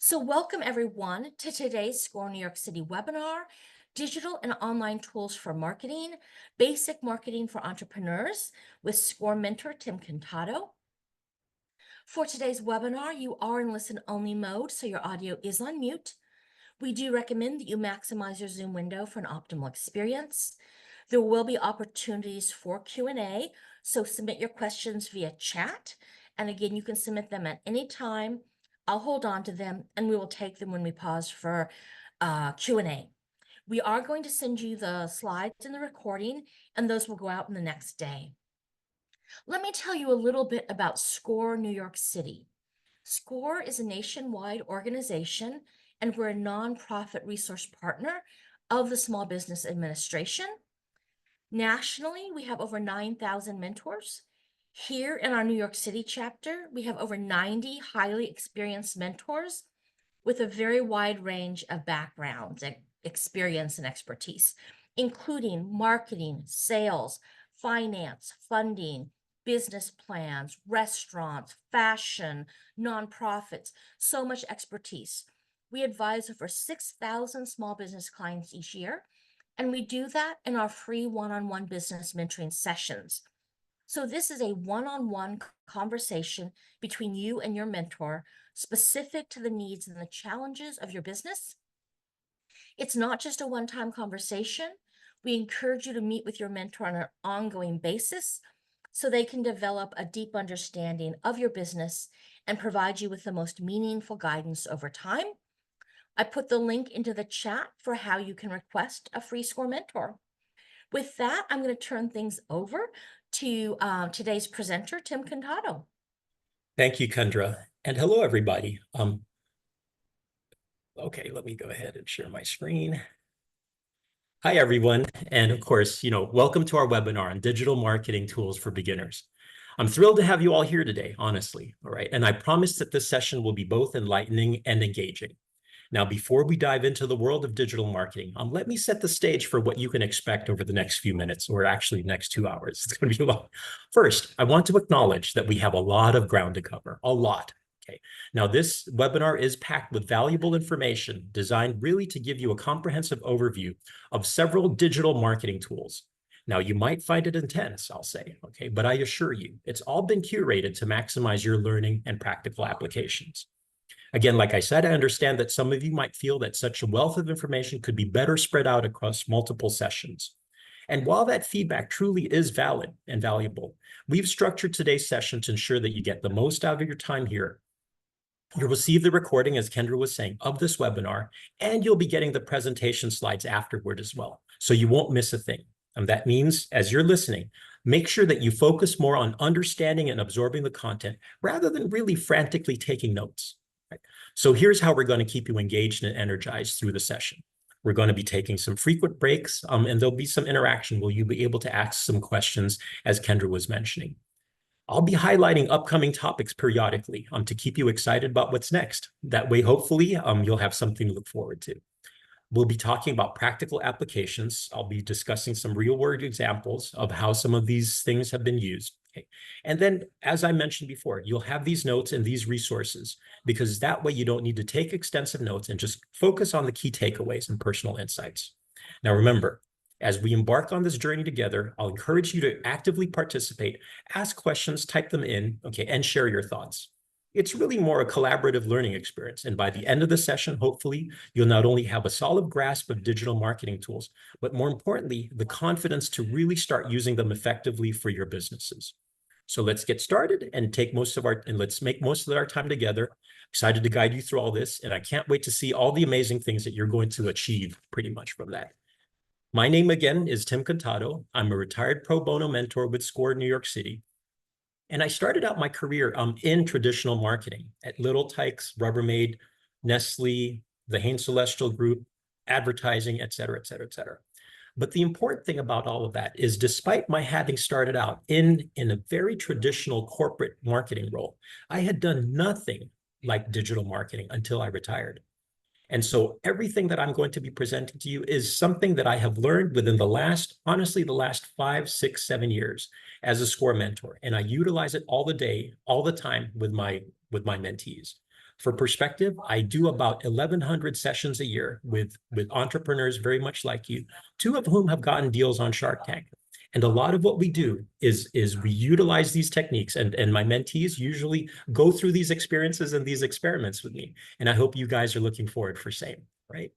So welcome everyone to today's SCORE New York City webinar, Digital and Online Tools for Marketing, Basic Marketing for Entrepreneurs with SCORE mentor Tim Cantato. For today's webinar, you are in listen-only mode, so your audio is on mute. We do recommend that you maximize your Zoom window for an optimal experience. There will be opportunities for Q&A, so submit your questions via chat. And again, you can submit them at any time. I'll hold on to them and we will take them when we pause for Q&A. We are going to send you the slides and the recording, and those will go out in the next day. Let me tell you a little bit about SCORE New York City. SCORE is a nationwide organization, and we're a nonprofit resource partner of the Small Business Administration. Nationally, we have over 9,000 mentors. Here in our New York City chapter, we have over 90 highly experienced mentors with a very wide range of backgrounds, experience, and expertise, including marketing, sales, finance, funding, business plans, restaurants, fashion, nonprofits, so much expertise. We advise over 6,000 small business clients each year, and we do that in our free one-on-one business mentoring sessions. So this is a one-on-one conversation between you and your mentor, specific to the needs and the challenges of your business. It's not just a one-time conversation. We encourage you to meet with your mentor on an ongoing basis so they can develop a deep understanding of your business and provide you with the most meaningful guidance over time. I put the link into the chat for how you can request a free SCORE mentor. With that, I'm going to turn things over to today's presenter, Tim Cantato. Thank you, Kendra. And hello, everybody. Okay, let me go ahead and share my screen. Hi, everyone. And of course, welcome to our webinar on digital marketing tools for beginners. I'm thrilled to have you all here today, honestly. All right. And I promise that this session will be both enlightening and engaging. Now, before we dive into the world of digital marketing, let me set the stage for what you can expect over the next few minutes, or actually next 2 hours. It's going to be long. First, I want to acknowledge that we have a lot of ground to cover, a lot. Okay. Now, this webinar is packed with valuable information designed really to give you a comprehensive overview of several digital marketing tools. Now, you might find it intense, I'll say, okay, but I assure you, it's all been curated to maximize your learning and practical applications. Again, like I said, I understand that some of you might feel that such a wealth of information could be better spread out across multiple sessions. And while that feedback truly is valid and valuable, we've structured today's session to ensure that you get the most out of your time here. You'll receive the recording, as Kendra was saying, of this webinar, and you'll be getting the presentation slides afterward as well. So you won't miss a thing. And that means, as you're listening, make sure that you focus more on understanding and absorbing the content rather than really frantically taking notes. So here's how we're going to keep you engaged and energized through the session. We're going to be taking some frequent breaks, and there'll be some interaction where you'll be able to ask some questions, as Kendra was mentioning. I'll be highlighting upcoming topics periodically to keep you excited about what's next. That way, hopefully, you'll have something to look forward to. We'll be talking about practical applications. I'll be discussing some real-world examples of how some of these things have been used. Okay. And then, as I mentioned before, you'll have these notes and these resources, because that way you don't need to take extensive notes and just focus on the key takeaways and personal insights. Now, remember, as we embark on this journey together, I'll encourage you to actively participate, ask questions, type them in, okay, and share your thoughts. It's really more a collaborative learning experience. And by the end of the session, hopefully, you'll not only have a solid grasp of digital marketing tools, but more importantly, the confidence to really start using them effectively for your businesses. So let's get started and let's make most of our time together. Excited to guide you through all this. And I can't wait to see all the amazing things that you're going to achieve pretty much from that. My name again is Tim Cantato. I'm a retired pro bono mentor with SCORE New York City. And I started out my career in traditional marketing at Little Tikes, Rubbermaid, Nestle, the Hain Celestial Group, advertising, et cetera, et cetera, et cetera. But the important thing about all of that is, despite my having started out in a very traditional corporate marketing role, I had done nothing like digital marketing until I retired. And so everything that I'm going to be presenting to you is something that I have learned within the last 5, 6, 7 years as a SCORE mentor. And I utilize it all the time with my mentees. For perspective, I do about 1,100 sessions a year with entrepreneurs very much like you, two of whom have gotten deals on Shark Tank. And a lot of what we do is we utilize these techniques, and my mentees usually go through these experiences and these experiments with me. And I hope you guys are looking forward for same, right?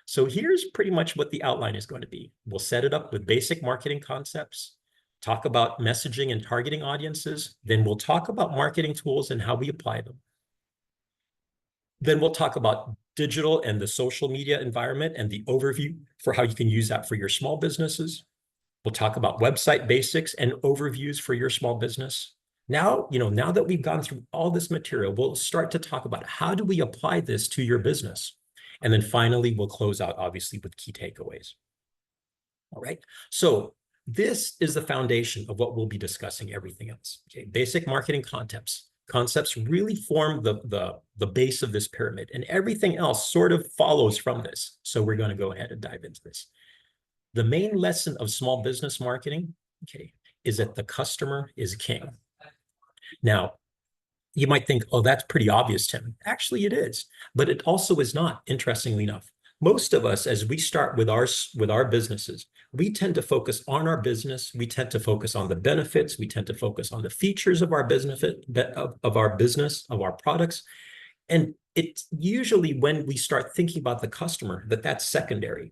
So here's pretty much what the outline is going to be. We'll set it up with basic marketing concepts, talk about messaging and targeting audiences. Then we'll talk about marketing tools and how we apply them. Then we'll talk about digital and the social media environment and the overview for how you can use that for your small businesses. We'll talk about website basics and overviews for your small business. Now, now that we've gone through all this material, we'll start to talk about how do we apply this to your business? And then finally, we'll close out, obviously, with key takeaways. All right. So this is the foundation of what we'll be discussing, everything else. Okay. Basic marketing concepts. Concepts really form the base of this pyramid, and everything else sort of follows from this. So we're going to go ahead and dive into this. The main lesson of small business marketing, okay, is that the customer is king. Now, you might think, oh, that's pretty obvious, Tim. Actually, it is, but it also is not, interestingly enough. Most of us, as we start with our businesses, we tend to focus on our business. We tend to focus on the benefits. We tend to focus on the features of our business, of our products. And it's usually when we start thinking about the customer that's secondary.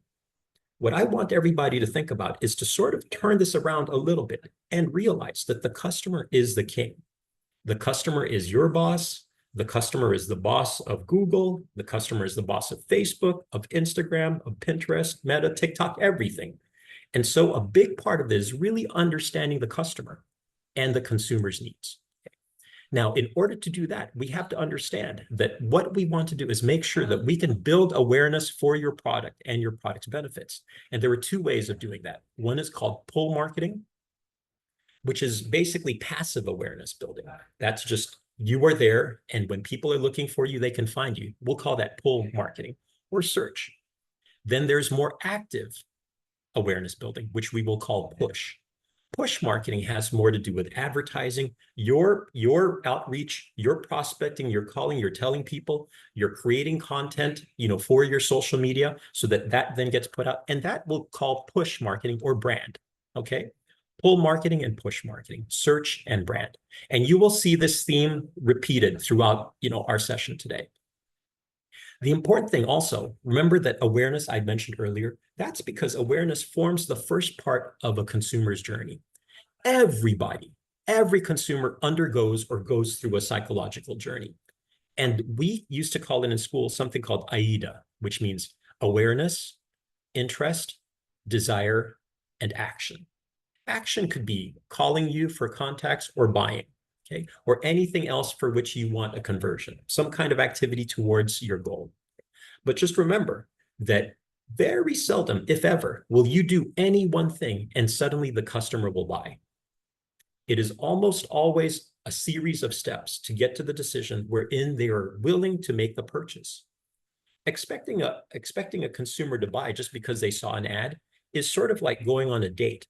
What I want everybody to think about is to sort of turn this around a little bit and realize that the customer is the king. The customer is your boss. The customer is the boss of Google. The customer is the boss of Facebook, of Instagram, of Pinterest, Meta, TikTok, everything. And so a big part of this is really understanding the customer and the consumer's needs. Now, in order to do that, we have to understand that what we want to do is make sure that we can build awareness for your product and your product's benefits. And there are two ways of doing that. One is called pull marketing, which is basically passive awareness building. That's just you are there, and when people are looking for you, they can find you. We'll call that pull marketing or search. Then there's more active awareness building, which we will call push. Push marketing has more to do with advertising, your outreach, your prospecting, your calling, you're telling people, you're creating content, for your social media so that then gets put out, and that we'll call push marketing or brand, okay? Pull marketing and push marketing, search and brand. And you will see this theme repeated throughout, our session today. The important thing also, remember that awareness I mentioned earlier, that's because awareness forms the first part of a consumer's journey. Every consumer undergoes or goes through a psychological journey. And we used to call it in school something called AIDA, which means awareness, interest, desire, and action. Action could be calling you for contacts or buying, okay? Or anything else for which you want a conversion, some kind of activity towards your goal. But just remember that very seldom, if ever, will you do any one thing and suddenly the customer will buy. It is almost always a series of steps to get to the decision wherein they are willing to make the purchase. Expecting a consumer to buy just because they saw an ad is sort of like going on a date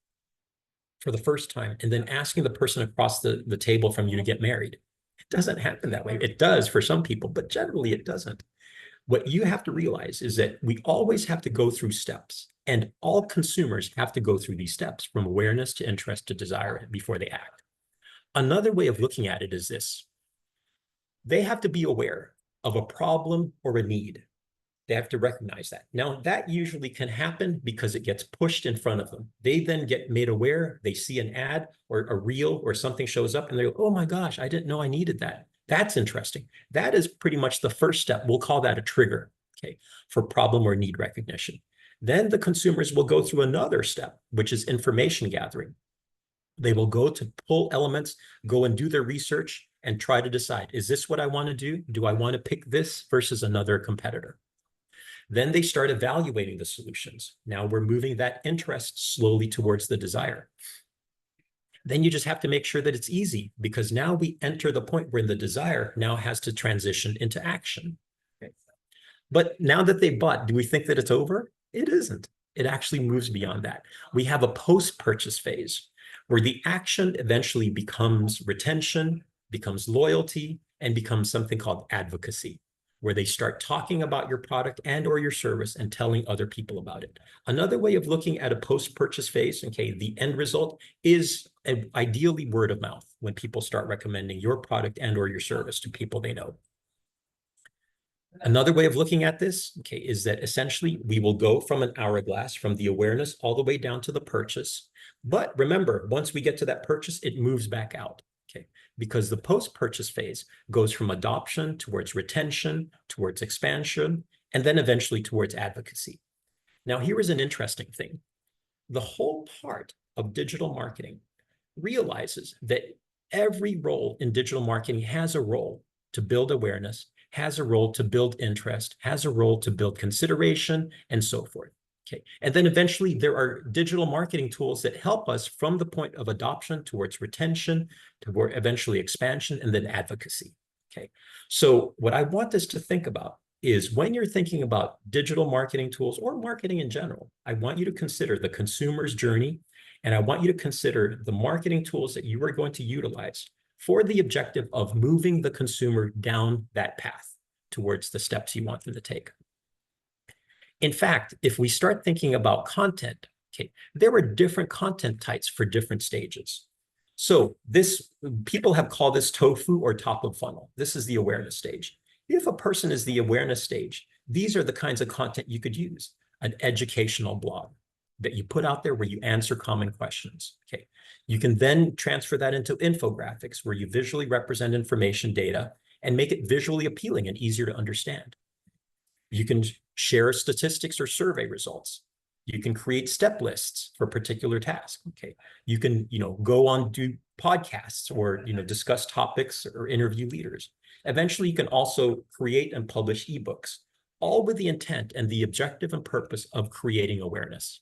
for the first time and then asking the person across the table from you to get married. It doesn't happen that way. It does for some people, but generally it doesn't. What you have to realize is that we always have to go through steps, and all consumers have to go through these steps from awareness to interest to desire before they act. Another way of looking at it is this. They have to be aware of a problem or a need. They have to recognize that. Now, that usually can happen because it gets pushed in front of them. They then get made aware, they see an ad or a reel or something shows up and they go, oh my gosh, I didn't know I needed that. That's interesting. That is pretty much the first step. We'll call that a trigger, okay, for problem or need recognition. Then the consumers will go through another step, which is information gathering. They will go to pull elements, go and do their research and try to decide, is this what I want to do? Do I want to pick this versus another competitor? Then they start evaluating the solutions. Now we're moving that interest slowly towards the desire. Then you just have to make sure that it's easy, because now we enter the point where the desire now has to transition into action. Okay. But now that they bought, do we think that it's over? It isn't. It actually moves beyond that. We have a post-purchase phase where the action eventually becomes retention, becomes loyalty, and becomes something called advocacy. where they start talking about your product and or your service and telling other people about it. Another way of looking at a post-purchase phase, okay, the end result is ideally word of mouth, when people start recommending your product and or your service to people they know. Another way of looking at this, okay, is that essentially we will go from an hourglass, from the awareness all the way down to the purchase. But remember, once we get to that purchase, it moves back out, okay? Because the post-purchase phase goes from adoption towards retention, towards expansion, and then eventually towards advocacy. Now, here is an interesting thing. The whole part of digital marketing realizes that every role in digital marketing has a role to build awareness, has a role to build interest, has a role to build consideration, and so forth. Okay. And then eventually there are digital marketing tools that help us from the point of adoption towards retention, toward eventually expansion, and then advocacy. Okay. So what I want us to think about is, when you're thinking about digital marketing tools or marketing in general, I want you to consider the consumer's journey, and I want you to consider the marketing tools that you are going to utilize for the objective of moving the consumer down that path towards the steps you want them to take. In fact, if we start thinking about content, okay, there are different content types for different stages. So people have called this tofu or top of funnel. This is the awareness stage. If a person is the awareness stage, these are the kinds of content you could use. An educational blog that you put out there where you answer common questions. Okay. You can then transfer that into infographics where you visually represent information data and make it visually appealing and easier to understand. You can share statistics or survey results. You can create step lists for particular tasks. Okay. You can, go on, do podcasts or, discuss topics or interview leaders. Eventually, you can also create and publish ebooks, all with the intent and the objective and purpose of creating awareness.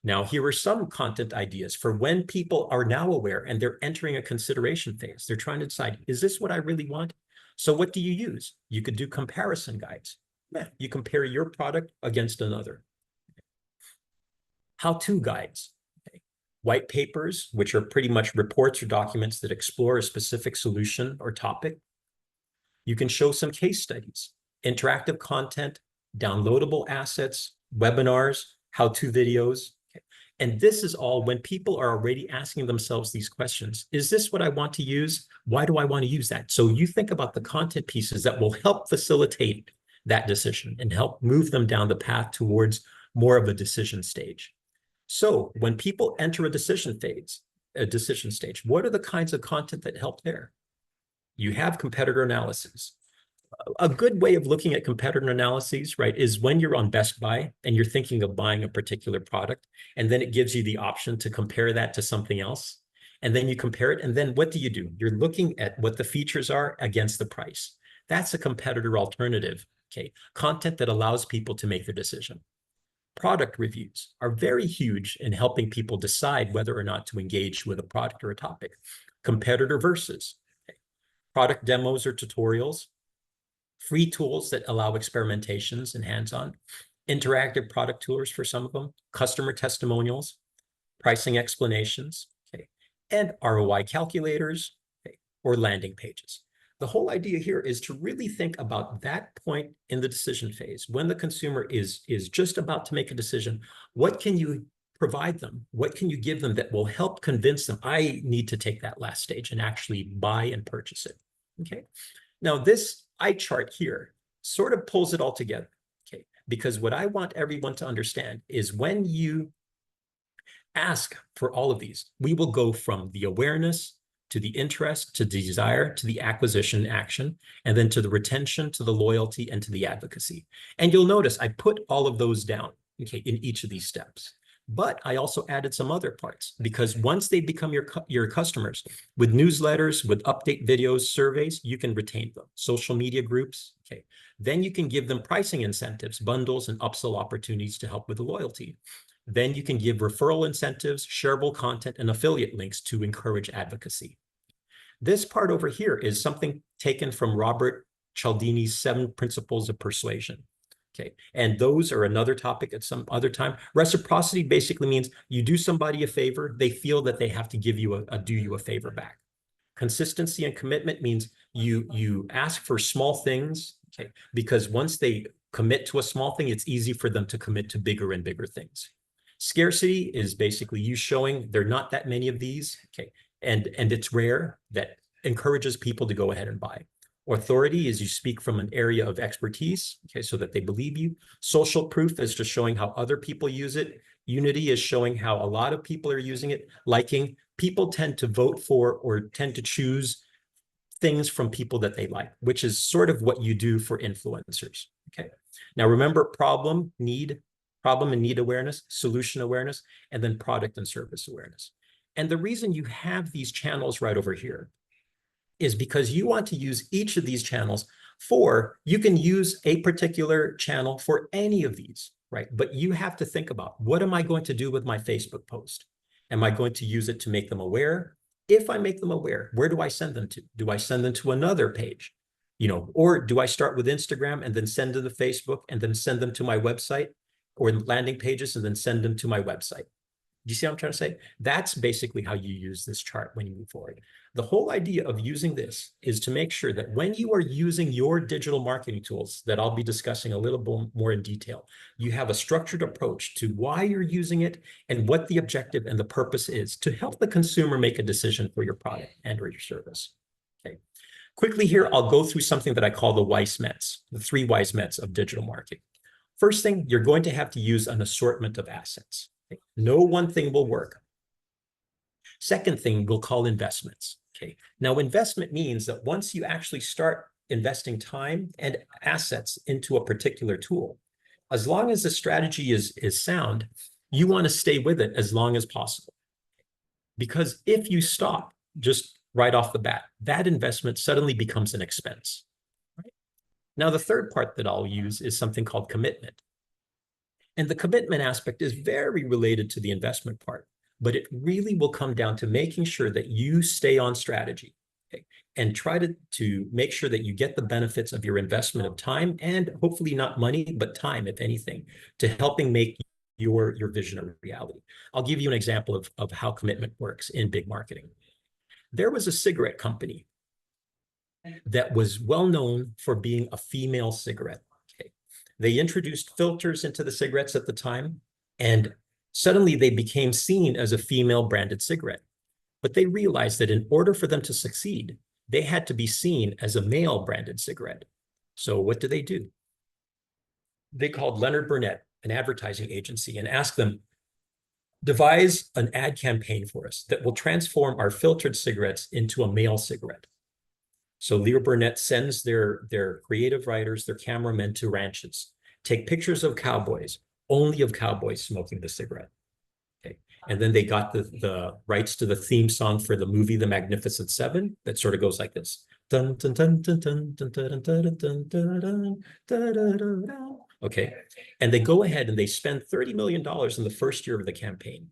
Now, here are some content ideas for when people are now aware and they're entering a consideration phase. They're trying to decide, is this what I really want? So what do you use? You could do comparison guides. You compare your product against another. How-to guides. Okay. White papers, which are pretty much reports or documents that explore a specific solution or topic. You can show some case studies, interactive content, downloadable assets, webinars, how-to videos. Okay. And this is all when people are already asking themselves these questions. Is this what I want to use? Why do I want to use that? So you think about the content pieces that will help facilitate that decision and help move them down the path towards more of a decision stage. So when people enter a decision stage, what are the kinds of content that help there? You have competitor analysis. A good way of looking at competitor analyses, right, is when you're on Best Buy and you're thinking of buying a particular product, and then it gives you the option to compare that to something else. And then you compare it, and then what do? You're looking at what the features are against the price. That's a competitor alternative, okay? Content that allows people to make their decision. Product reviews are very huge in helping people decide whether or not to engage with a product or a topic. Competitor versus. Okay. Product demos or tutorials. Free tools that allow experimentations and hands-on. Interactive product tours for some of them. Customer testimonials. Pricing explanations. Okay. And ROI calculators, okay, or landing pages. The whole idea here is to really think about that point in the decision phase when the consumer is just about to make a decision. What can you provide them? What can you give them that will help convince them, I need to take that last stage and actually buy and purchase it? Okay. Now, this eye chart here sort of pulls it all together. Okay. Because what I want everyone to understand is when you ask for all of these, we will go from the awareness to the interest, to the desire, to the acquisition action, and then to the retention, to the loyalty, and to the advocacy. And you'll notice I put all of those down, okay, in each of these steps. But I also added some other parts, because once they become your customers, with newsletters, with update videos, surveys, you can retain them. Social media groups, okay. Then you can give them pricing incentives, bundles, and upsell opportunities to help with the loyalty. Then you can give referral incentives, shareable content, and affiliate links to encourage advocacy. This part over here is something taken from Robert Cialdini's 7 Principles of Persuasion. Okay, and those are another topic at some other time. Reciprocity basically means you do somebody a favor, they feel that they have to give you do you a favor back. Consistency and commitment means you ask for small things Okay, because once they commit to a small thing, it's easy for them to commit to bigger and bigger things. Scarcity is basically you showing there are not that many of these, okay, and it's rare, that encourages people to go ahead and buy. Authority is you speak from an area of expertise, okay, so that they believe you. Social proof is just showing how other people use it. Unity is showing how a lot of people are using it. Liking, people tend to vote for or tend to choose things from people that they like, which is sort of what you do for influencers, okay? Now remember problem and need awareness, solution awareness, and then product and service awareness. And the reason you have these channels right over here is because you want to use each of these channels you can use a particular channel for any of these, right? But you have to think about, what am I going to do with my Facebook post? Am I going to use it to make them aware? If I make them aware, where do I send them to? Do I send them to another page? Or do I start with Instagram and then send them to Facebook and then send them to my website, or landing pages and then send them to my website? Do you see what I'm trying to say? That's basically how you use this chart when you move forward. The whole idea of using this is to make sure that when you are using your digital marketing tools that I'll be discussing a little bit more in detail, you have a structured approach to why you're using it and what the objective and the purpose is to help the consumer make a decision for your product and or your service. Okay. Quickly here, I'll go through something that I call the wise mets, the 3 wise mets of digital marketing. First thing, you're going to have to use an assortment of assets. Okay? No one thing will work. Second thing we'll call investments. Okay. Now, investment means that once you actually start investing time and assets into a particular tool, as long as the strategy is sound, you want to stay with it as long as possible. Because if you stop just right off the bat, that investment suddenly becomes an expense. Right? Now, the third part that I'll use is something called commitment. And the commitment aspect is very related to the investment part, but it really will come down to making sure that you stay on strategy, okay? And try to make sure that you get the benefits of your investment of time, and hopefully not money, but time, if anything, to helping make your vision a reality. I'll give you an example of how commitment works in big marketing. There was a cigarette company that was well known for being a female cigarette. They introduced filters into the cigarettes at the time, and suddenly they became seen as a female branded cigarette. But they realized that in order for them to succeed, they had to be seen as a male branded cigarette. So what do? They called Leonard Burnett, an advertising agency, and asked them, devise an ad campaign for us that will transform our filtered cigarettes into a male cigarette. So Leo Burnett sends their creative writers, their cameramen to ranches, take pictures of cowboys, only of cowboys smoking the cigarette. Okay. And then they got the rights to the theme song for the movie The Magnificent Seven that sort of goes like this. Dun, dun, dun, dun, dun, dun, dun, dun, dun, dun, dun, dun, dun, dun. Okay. And they go ahead and they spend $30 million in the first year of the campaign.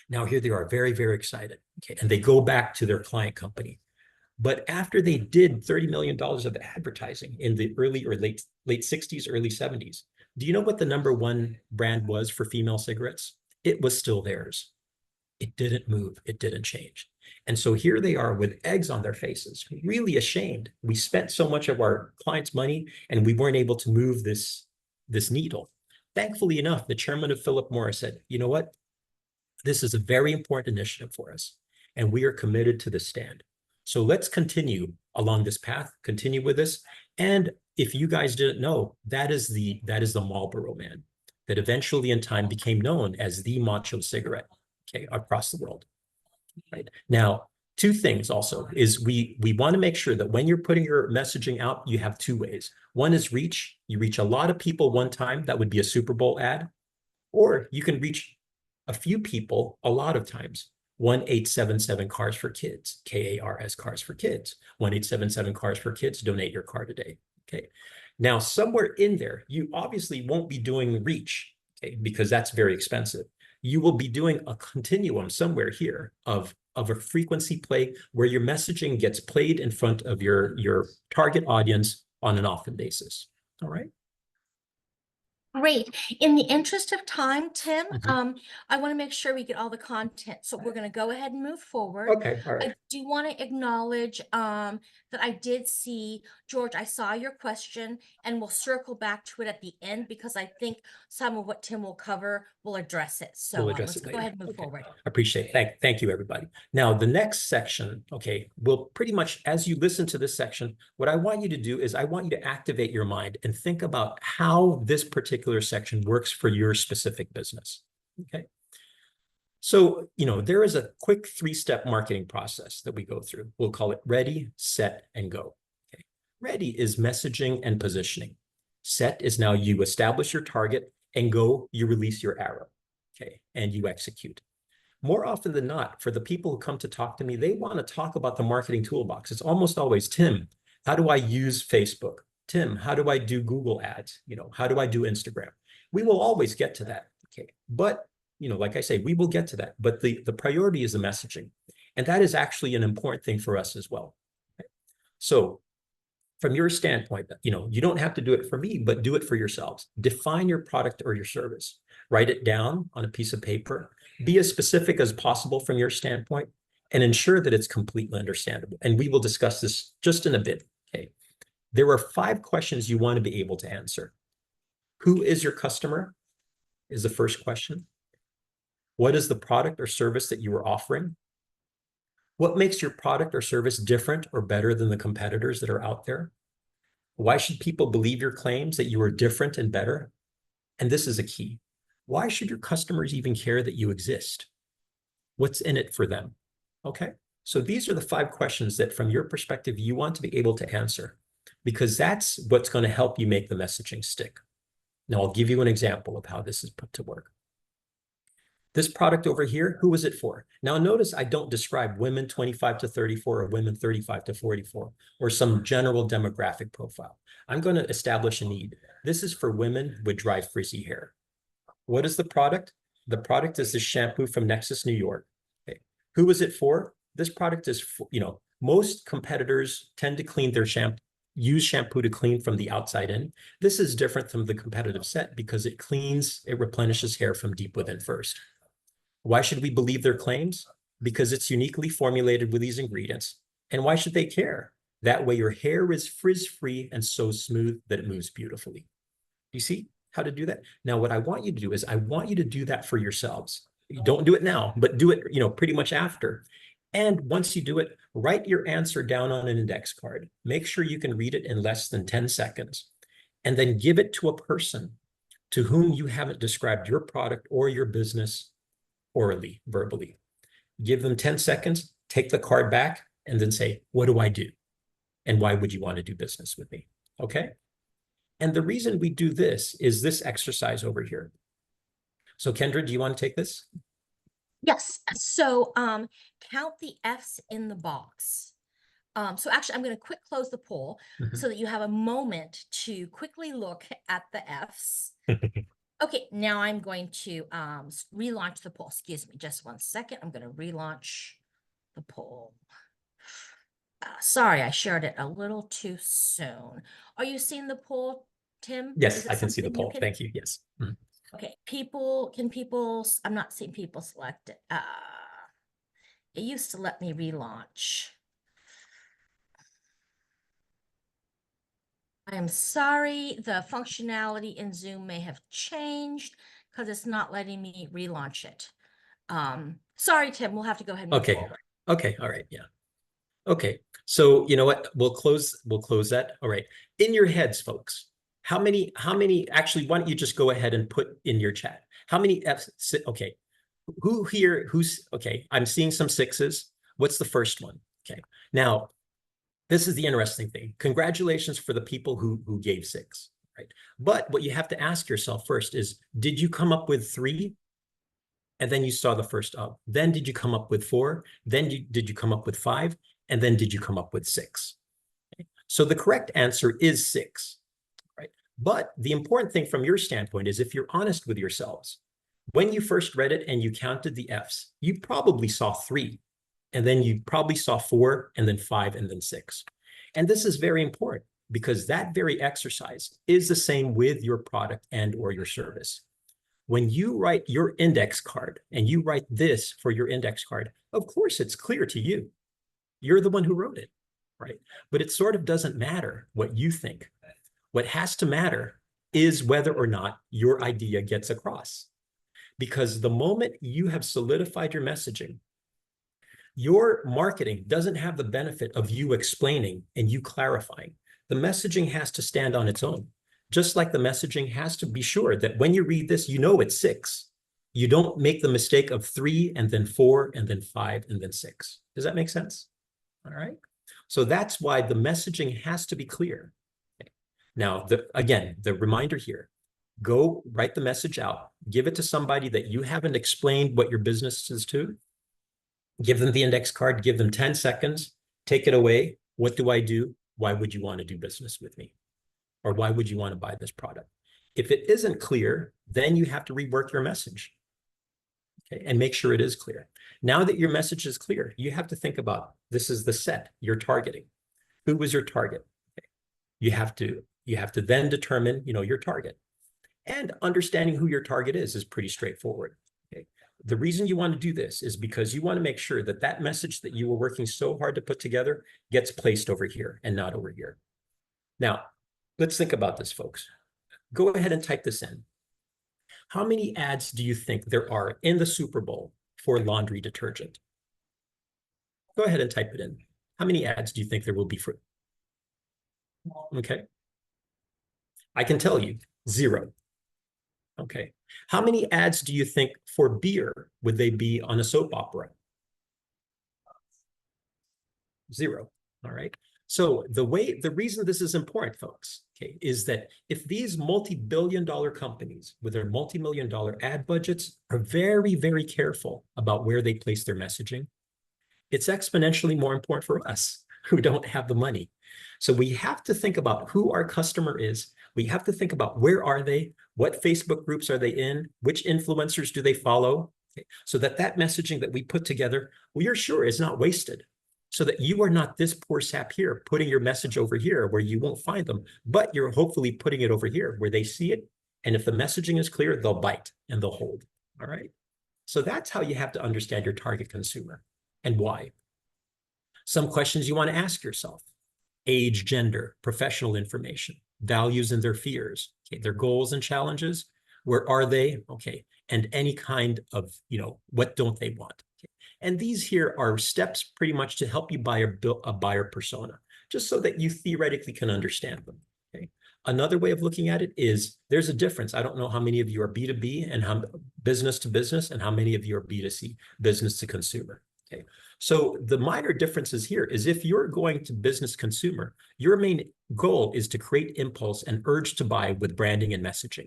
Now here they are, very, very excited. Okay. And they go back to their client company. But after they did $30 million of advertising in the early or late 60s, early 70s, do you know what the #1 brand was for female cigarettes? It was still theirs. It didn't move. It didn't change. And so here they are with eggs on their faces, really ashamed. We spent so much of our clients' money and we weren't able to move this needle. Thankfully enough, the chairman of Philip Morris said, you know what? This is a very important initiative for us, and we are committed to this stand. So let's continue along this path, continue with this. And if you guys didn't know, that is the Marlboro Man that eventually in time became known as the macho cigarette, okay, across the world. Right. Now, 2 things also is we want to make sure that when you're putting your messaging out, you have 2 ways. One is reach. You reach a lot of people one time. That would be a Super Bowl ad. Or you can reach a few people a lot of times. 1-877 Cars for Kids, KARS Cars for Kids. 1-877 Cars for Kids, donate your car today. Okay. Now, somewhere in there, you obviously won't be doing reach, okay, because that's very expensive. You will be doing a continuum somewhere here of a frequency play where your messaging gets played in front of your target audience on an often basis. All right. Great. In the interest of time, Tim, Mhm. I want to make sure we get all the content. So we're going to go ahead and move forward. Okay, all right. I do want to acknowledge that I did see, George, I saw your question and we'll circle back to it at the end because I think some of what Tim will cover will address it. We'll So address let's it go ahead later. and move Okay, forward. appreciate it. Thank you, everybody. Now, the next section, okay, will pretty much, as you listen to this section, what I want you to do is I want you to activate your mind and think about how this particular section works for your specific business, okay? So, there is a quick 3-step marketing process that we go through. We'll call it ready, set, and go. Okay. Ready is messaging and positioning. Set is now you establish your target, and go, you release your arrow. Okay, and you execute. More often than not, for the people who come to talk to me, they want to talk about the marketing toolbox. It's almost always, Tim, how do I use Facebook? Tim, how do I do Google ads? How do I do Instagram? We will always get to that. Okay. But, like I say, we will get to that. But the priority is the messaging. And that is actually an important thing for us as well. Okay. So from your standpoint, you don't have to do it for me, but do it for yourselves. Define your product or your service. Write it down on a piece of paper. Be as specific as possible from your standpoint and ensure that it's completely understandable. And we will discuss this just in a bit. Okay. There are 5 questions you want to be able to answer. Who is your customer? Is the first question. What is the product or service that you are offering? What makes your product or service different or better than the competitors that are out there? Why should people believe your claims that you are different and better? And this is a key. Why should your customers even care that you exist? What's in it for them? Okay. So these are the 5 questions that from your perspective, you want to be able to answer because that's what's going to help you make the messaging stick. Now I'll give you an example of how this is put to work. This product over here, who is it for? Now notice I don't describe women 25 to 34 or women 35 to 44 or some general demographic profile. I'm going to establish a need. This is for women with dry frizzy hair. What is the product? The product is this shampoo from Nexus, New York. Okay. Who is it for? This product is for, most competitors tend to clean their shampoo, use shampoo to clean from the outside in. This is different from the competitive set because it replenishes hair from deep within first. Why should we believe their claims? Because it's uniquely formulated with these ingredients. And why should they care? That way your hair is frizz-free and so smooth that it moves beautifully. Do you see how to do that? Now, what I want you to do is I want you to do that for yourselves. You don't do it now, but do it, pretty much after. And once you do it, write your answer down on an index card. Make sure you can read it in less than 10 seconds. And then give it to a person to whom you haven't described your product or your business orally, verbally. Give them 10 seconds, take the card back, and then say, what do I do? And why would you want to do business with me? Okay. And the reason we do this is this exercise over here. So Kendra, do you want to take this? Yes. So count the F's in the box. So actually, I'm going to quick close the poll so that you have a moment to quickly look at the F's. Okay, now I'm going to relaunch the poll. Excuse me, just one second. I'm going to relaunch the poll. Sorry, I shared it a little too soon. Are you seeing the poll, Tim? Yes, Is it I can see the something you poll. can- Thank you. Yes. Okay, I'm not seeing people select it. It used to let me relaunch. I am sorry, the functionality in Zoom may have changed because it's not letting me relaunch it. Sorry, Tim, we'll have to go ahead and move Okay. forward. Okay. All right. Yeah. Okay. So you know what? We'll close that. All right. In your heads, folks, how many, actually, why don't you just go ahead and put in your chat? How many F's? Okay. Okay. I'm seeing some 6s. What's the first one? Okay. Now, this is the interesting thing. Congratulations for the people who gave 6, right? But what you have to ask yourself first is, did you come up with 3? And then you saw the first up. Then did you come up with 4? Then did you come up with 5? And then did you come up with 6? Okay. So the correct answer is 6, right? But the important thing from your standpoint is if you're honest with yourselves, when you first read it and you counted the F's, you probably saw 3. And then you probably saw 4, and then 5, and then 6. And this is very important because that very exercise is the same with your product and or your service. When you write your index card and you write this for your index card, of course, it's clear to you. You're the one who wrote it, right? But it sort of doesn't matter what you think. What has to matter is whether or not your idea gets across. Because the moment you have solidified your messaging, your marketing doesn't have the benefit of you explaining and you clarifying. The messaging has to stand on its own. Just like the messaging has to be sure that when you read this, you know it's 6. You don't make the mistake of 3 and then 4 and then 5 and then 6. Does that make sense? All right. So that's why the messaging has to be clear. Okay. Now, again, the reminder here, go write the message out, give it to somebody that you haven't explained what your business is to, give them the index card, give them 10 seconds, take it away. What do I do? Why would you want to do business with me? Or why would you want to buy this product? If it isn't clear, then you have to rework your message, okay, and make sure it is clear. Now that your message is clear, you have to think about, this is the set you're targeting. Who was your target? Okay. You have to then determine, your target. And understanding who your target is pretty straightforward. Okay. The reason you want to do this is because you want to make sure that that message that you were working so hard to put together gets placed over here and not over here. Now, let's think about this, folks. Go ahead and type this in. How many ads do you think there are in the Super Bowl for laundry detergent? Go ahead and type it in. How many ads do you think there will be for? Okay. I can tell you, 0. Okay. How many ads do you think for beer would they be on a soap opera? 0. All right. So the reason this is important, folks, okay, is that if these multi-billion-dollar companies with their multi-million-dollar ad budgets are very, very careful about where they place their messaging, it's exponentially more important for us who don't have the money. So we have to think about who our customer is. We have to think about where are they, what Facebook groups are they in, which influencers do they follow, okay, so that messaging that we put together, we are sure is not wasted. So that you are not this poor sap here, putting your message over here where you won't find them, but you're hopefully putting it over here where they see it. And if the messaging is clear, they'll bite and they'll hold. All right. So that's how you have to understand your target consumer and why. Some questions you want to ask yourself: age, gender, professional information, values and their fears, okay, their goals and challenges. Where are they? Okay. And any kind of, what don't they want? Okay. And these here are steps pretty much to help you buy a buyer persona, just so that you theoretically can understand them. Okay. Another way of looking at it is there's a difference. I don't know how many of you are B2B and how business to business and how many of you are B2C, business to consumer. Okay. So the minor differences here is if you're going to business consumer, your main goal is to create impulse and urge to buy with branding and messaging.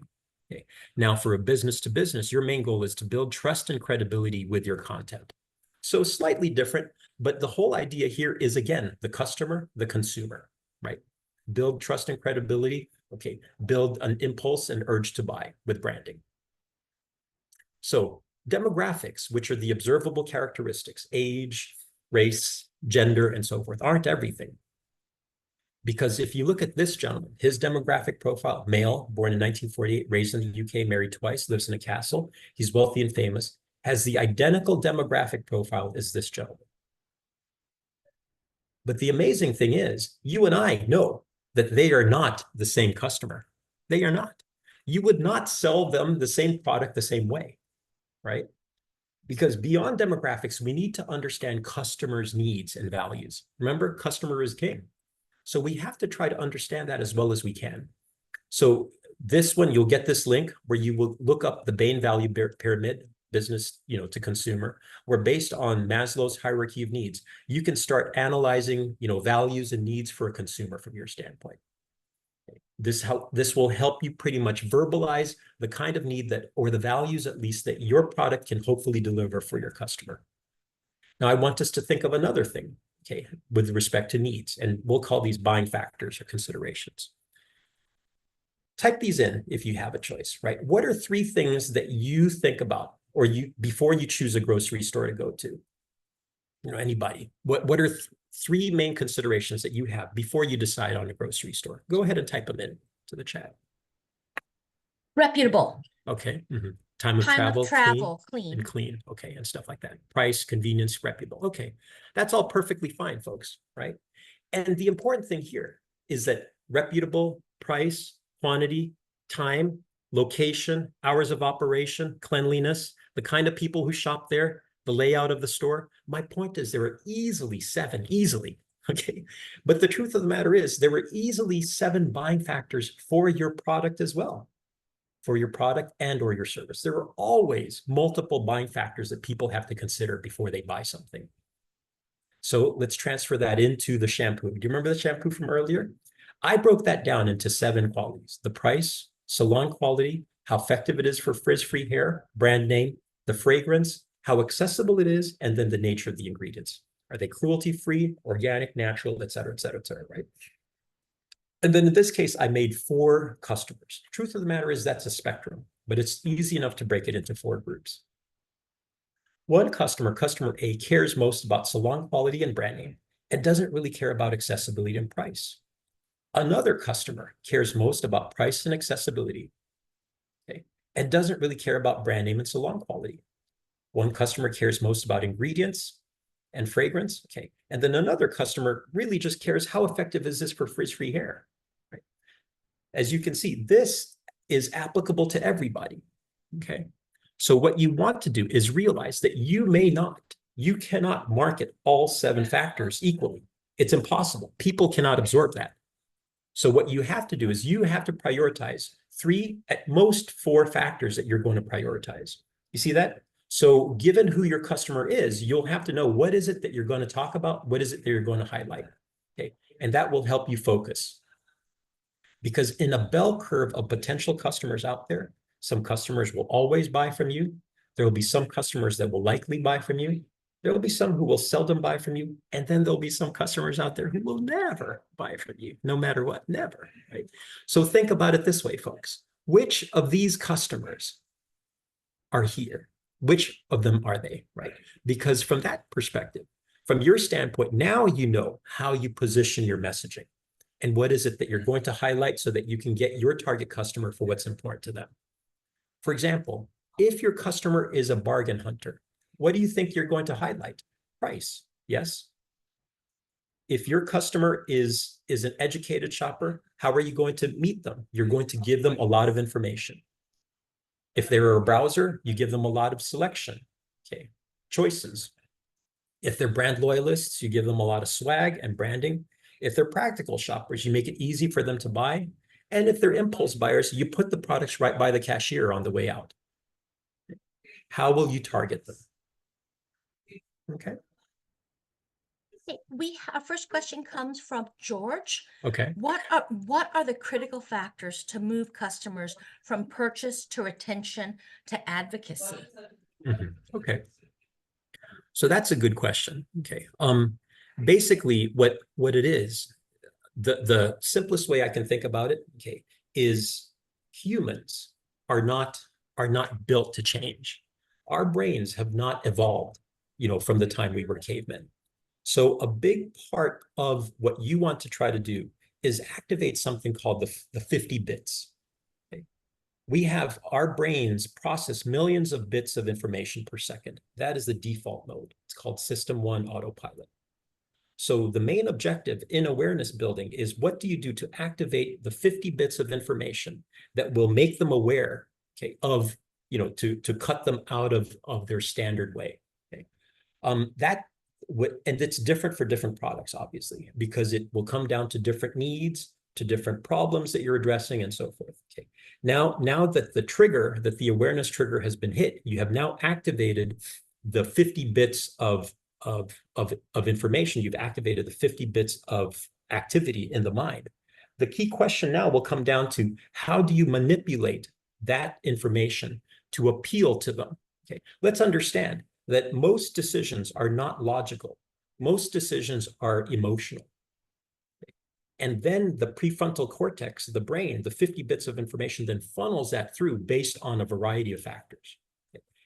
Okay. Now for a business to business, your main goal is to build trust and credibility with your content. So slightly different, but the whole idea here is, again, the customer, the consumer, right? Build trust and credibility. Okay. Build an impulse and urge to buy with branding. So demographics, which are the observable characteristics, age, race, gender, and so forth, aren't everything. Because if you look at this gentleman, his demographic profile, male, born in 1948, raised in the UK, married twice, lives in a castle, he's wealthy and famous, has the identical demographic profile as this gentleman. But the amazing thing is, you and I know that they are not the same customer. They are not. You would not sell them the same product the same way, right? Because beyond demographics, we need to understand customers' needs and values. Remember, customer is king. So we have to try to understand that as well as we can. So this one, you'll get this link where you will look up the Bain Value Pyramid, business, to consumer, where based on Maslow's hierarchy of needs, you can start analyzing, values and needs for a consumer from your standpoint. This will help you pretty much verbalize the kind of need that, or the values at least, that your product can hopefully deliver for your customer. Now, I want us to think of another thing, okay, with respect to needs, and we'll call these buying factors or considerations. Type these in if you have a choice, right? What are 3 things that you think about, or before you choose a grocery store to go to? Anybody? What are 3 main considerations that you have before you decide on a grocery store. Go ahead and type them in to the chat. Reputable. Okay. Time of travel, clean. and clean. Okay. And stuff like that. Price, convenience, reputable. Okay. That's all perfectly fine, folks. Right. And the important thing here is that reputable, price, quantity, time, location, hours of operation, cleanliness, the kind of people who shop there, the layout of the store. My point is there are easily 7, okay? But the truth of the matter is there were easily 7 buying factors for your product as well, for your product and or your service. There are always multiple buying factors that people have to consider before they buy something. So let's transfer that into the shampoo. Do you remember the shampoo from earlier? I broke that down into 7 qualities: the price, salon quality, how effective it is for frizz-free hair, brand name, the fragrance, how accessible it is, and then the nature of the ingredients. Are they cruelty-free, organic, natural, et cetera, right? And then in this case, I made 4 customers. Truth of the matter is that's a spectrum, but it's easy enough to break it into 4 groups. One customer, customer A, cares most about salon quality and brand name and doesn't really care about accessibility and price. Another customer cares most about price and accessibility, okay, and doesn't really care about brand name and salon quality. One customer cares most about ingredients and fragrance, okay, and then another customer really just cares how effective is this for frizz-free hair, right? As you can see, this is applicable to everybody, okay? So what you want to do is realize that you cannot market all 7 factors equally. It's impossible. People cannot absorb that. So what you have to do is you have to prioritize 3, at most 4 factors that you're going to prioritize. You see that? So given who your customer is, you'll have to know what is it that you're going to talk about, what is it that you're going to highlight, okay? And that will help you focus. Because in a bell curve of potential customers out there, some customers will always buy from you. There will be some customers that will likely buy from you. There will be some who will seldom buy from you. And then there'll be some customers out there who will never buy from you, no matter what, never, right? So think about it this way, folks. Which of these customers are here? Which of them are they, right? Because from that perspective, from your standpoint, now you know how you position your messaging and what is it that you're going to highlight so that you can get your target customer for what's important to them. For example, if your customer is a bargain hunter, what do you think you're going to highlight? Price, yes? If your customer is an educated shopper, how are you going to meet them? You're going to give them a lot of information. If they're a browser, you give them a lot of selection, okay, choices. If they're brand loyalists, you give them a lot of swag and branding. If they're practical shoppers, you make it easy for them to buy. And if they're impulse buyers, you put the products right by the cashier on the way out. How will you target them? Okay. Our first question comes from George. Okay. What are the critical factors to move customers from purchase to retention to advocacy? Okay. So that's a good question. Okay. Basically, what it is, the simplest way I can think about it, okay, is humans are not built to change. Our brains have not evolved, from the time we were cavemen. So a big part of what you want to try to do is activate something called the 50 bits. Okay? We have our brains process millions of bits of information per second. That is the default mode. It's called System 1 autopilot. So the main objective in awareness building is what do you do to activate the 50 bits of information that will make them aware, okay, of, to cut them out of their standard way. Okay. And it's different for different products, obviously, because it will come down to different needs, to different problems that you're addressing, and so forth. Okay. Now that the awareness trigger has been hit, you have now activated the 50 bits of information. You've activated the 50 bits of activity in the mind. The key question now will come down to how do you manipulate that information to appeal to them? Okay. Let's understand that most decisions are not logical. Most decisions are emotional. And then the prefrontal cortex, the brain, the 50 bits of information then funnels that through based on a variety of factors.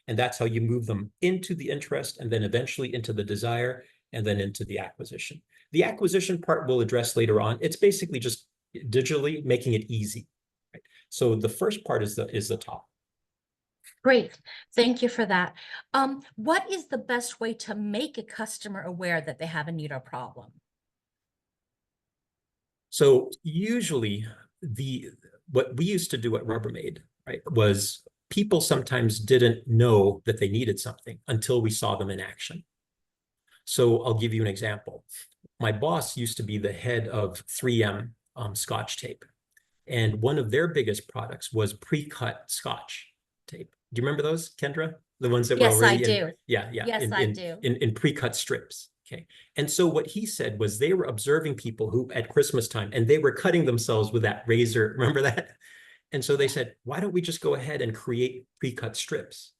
And that's how you move them into the interest and then eventually into the desire and then into the acquisition. The acquisition part we'll address later on. It's basically just digitally making it easy. Right? So the first part is the top. Great. Thank you for that. What is the best way to make a customer aware that they have a need or problem? So usually what we used to do at Rubbermaid, right, was people sometimes didn't know that they needed something until we saw them in action. So I'll give you an example. My boss used to be the head of 3M Scotch tape. And one of their biggest products was pre-cut Scotch tape. Do you remember those, Kendra? The ones that were Yes, I already do. yeah, Yes, I do. in pre-cut strips. Okay. And so what he said was they were observing people who at Christmas time, and they were cutting themselves with that razor. Remember that? And so they said, why don't we just go ahead and create pre-cut strips?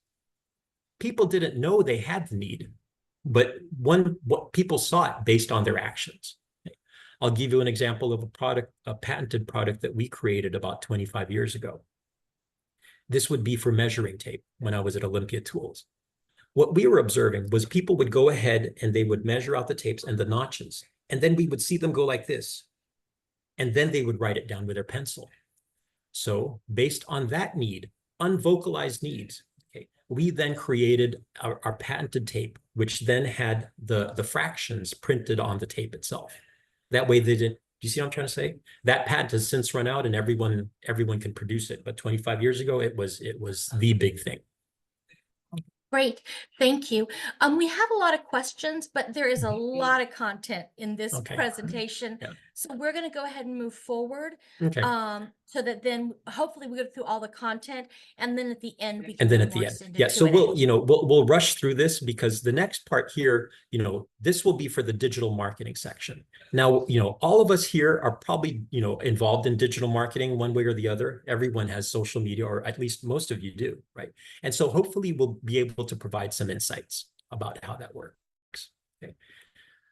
People didn't know they had the need, but what people saw it based on their actions. I'll give you an example of a patented product that we created about 25 years ago. This would be for measuring tape when I was at Olympia Tools. What we were observing was people would go ahead and they would measure out the tapes and the notches, and then we would see them go like this. And then they would write it down with their pencil. So based on that need, unvocalized needs, okay, we then created our patented tape, which then had the fractions printed on the tape itself. That way they didn't, do you see what I'm trying to say? That patent has since run out and everyone can produce it. But 25 years ago, it was the big thing. Great, thank you. We have a lot of questions, but there is a lot of content in this presentation. Yeah. So we're going to go ahead and move forward. Okay. So that then hopefully we go through all the content, and then at the end we can And then go at the more end, into yeah. So Q&A. we'll rush through this because the next part here, this will be for the digital marketing section. Now, all of us here are probably, involved in digital marketing one way or the other. Everyone has social media, or at least most of you do, right? And so hopefully we'll be able to provide some insights about how that works. Okay.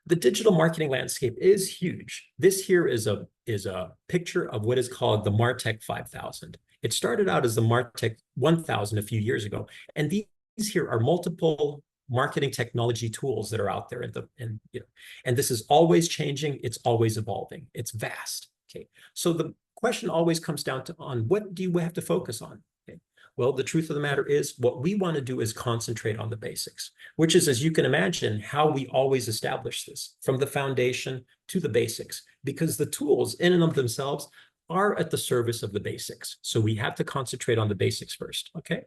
The digital marketing landscape is huge. This here is a picture of what is called the MarTech 5000. It started out as the MarTech 1000 a few years ago, and these here are multiple marketing technology tools that are out there, and this is always changing. It's always evolving. It's vast. Okay, so the question always comes down to what do you have to focus on? Okay. Well, the truth of the matter is what we want to do is concentrate on the basics, which is, as you can imagine, how we always establish this, from the foundation to the basics, because the tools in and of themselves are at the service of the basics. So we have to concentrate on the basics first, okay?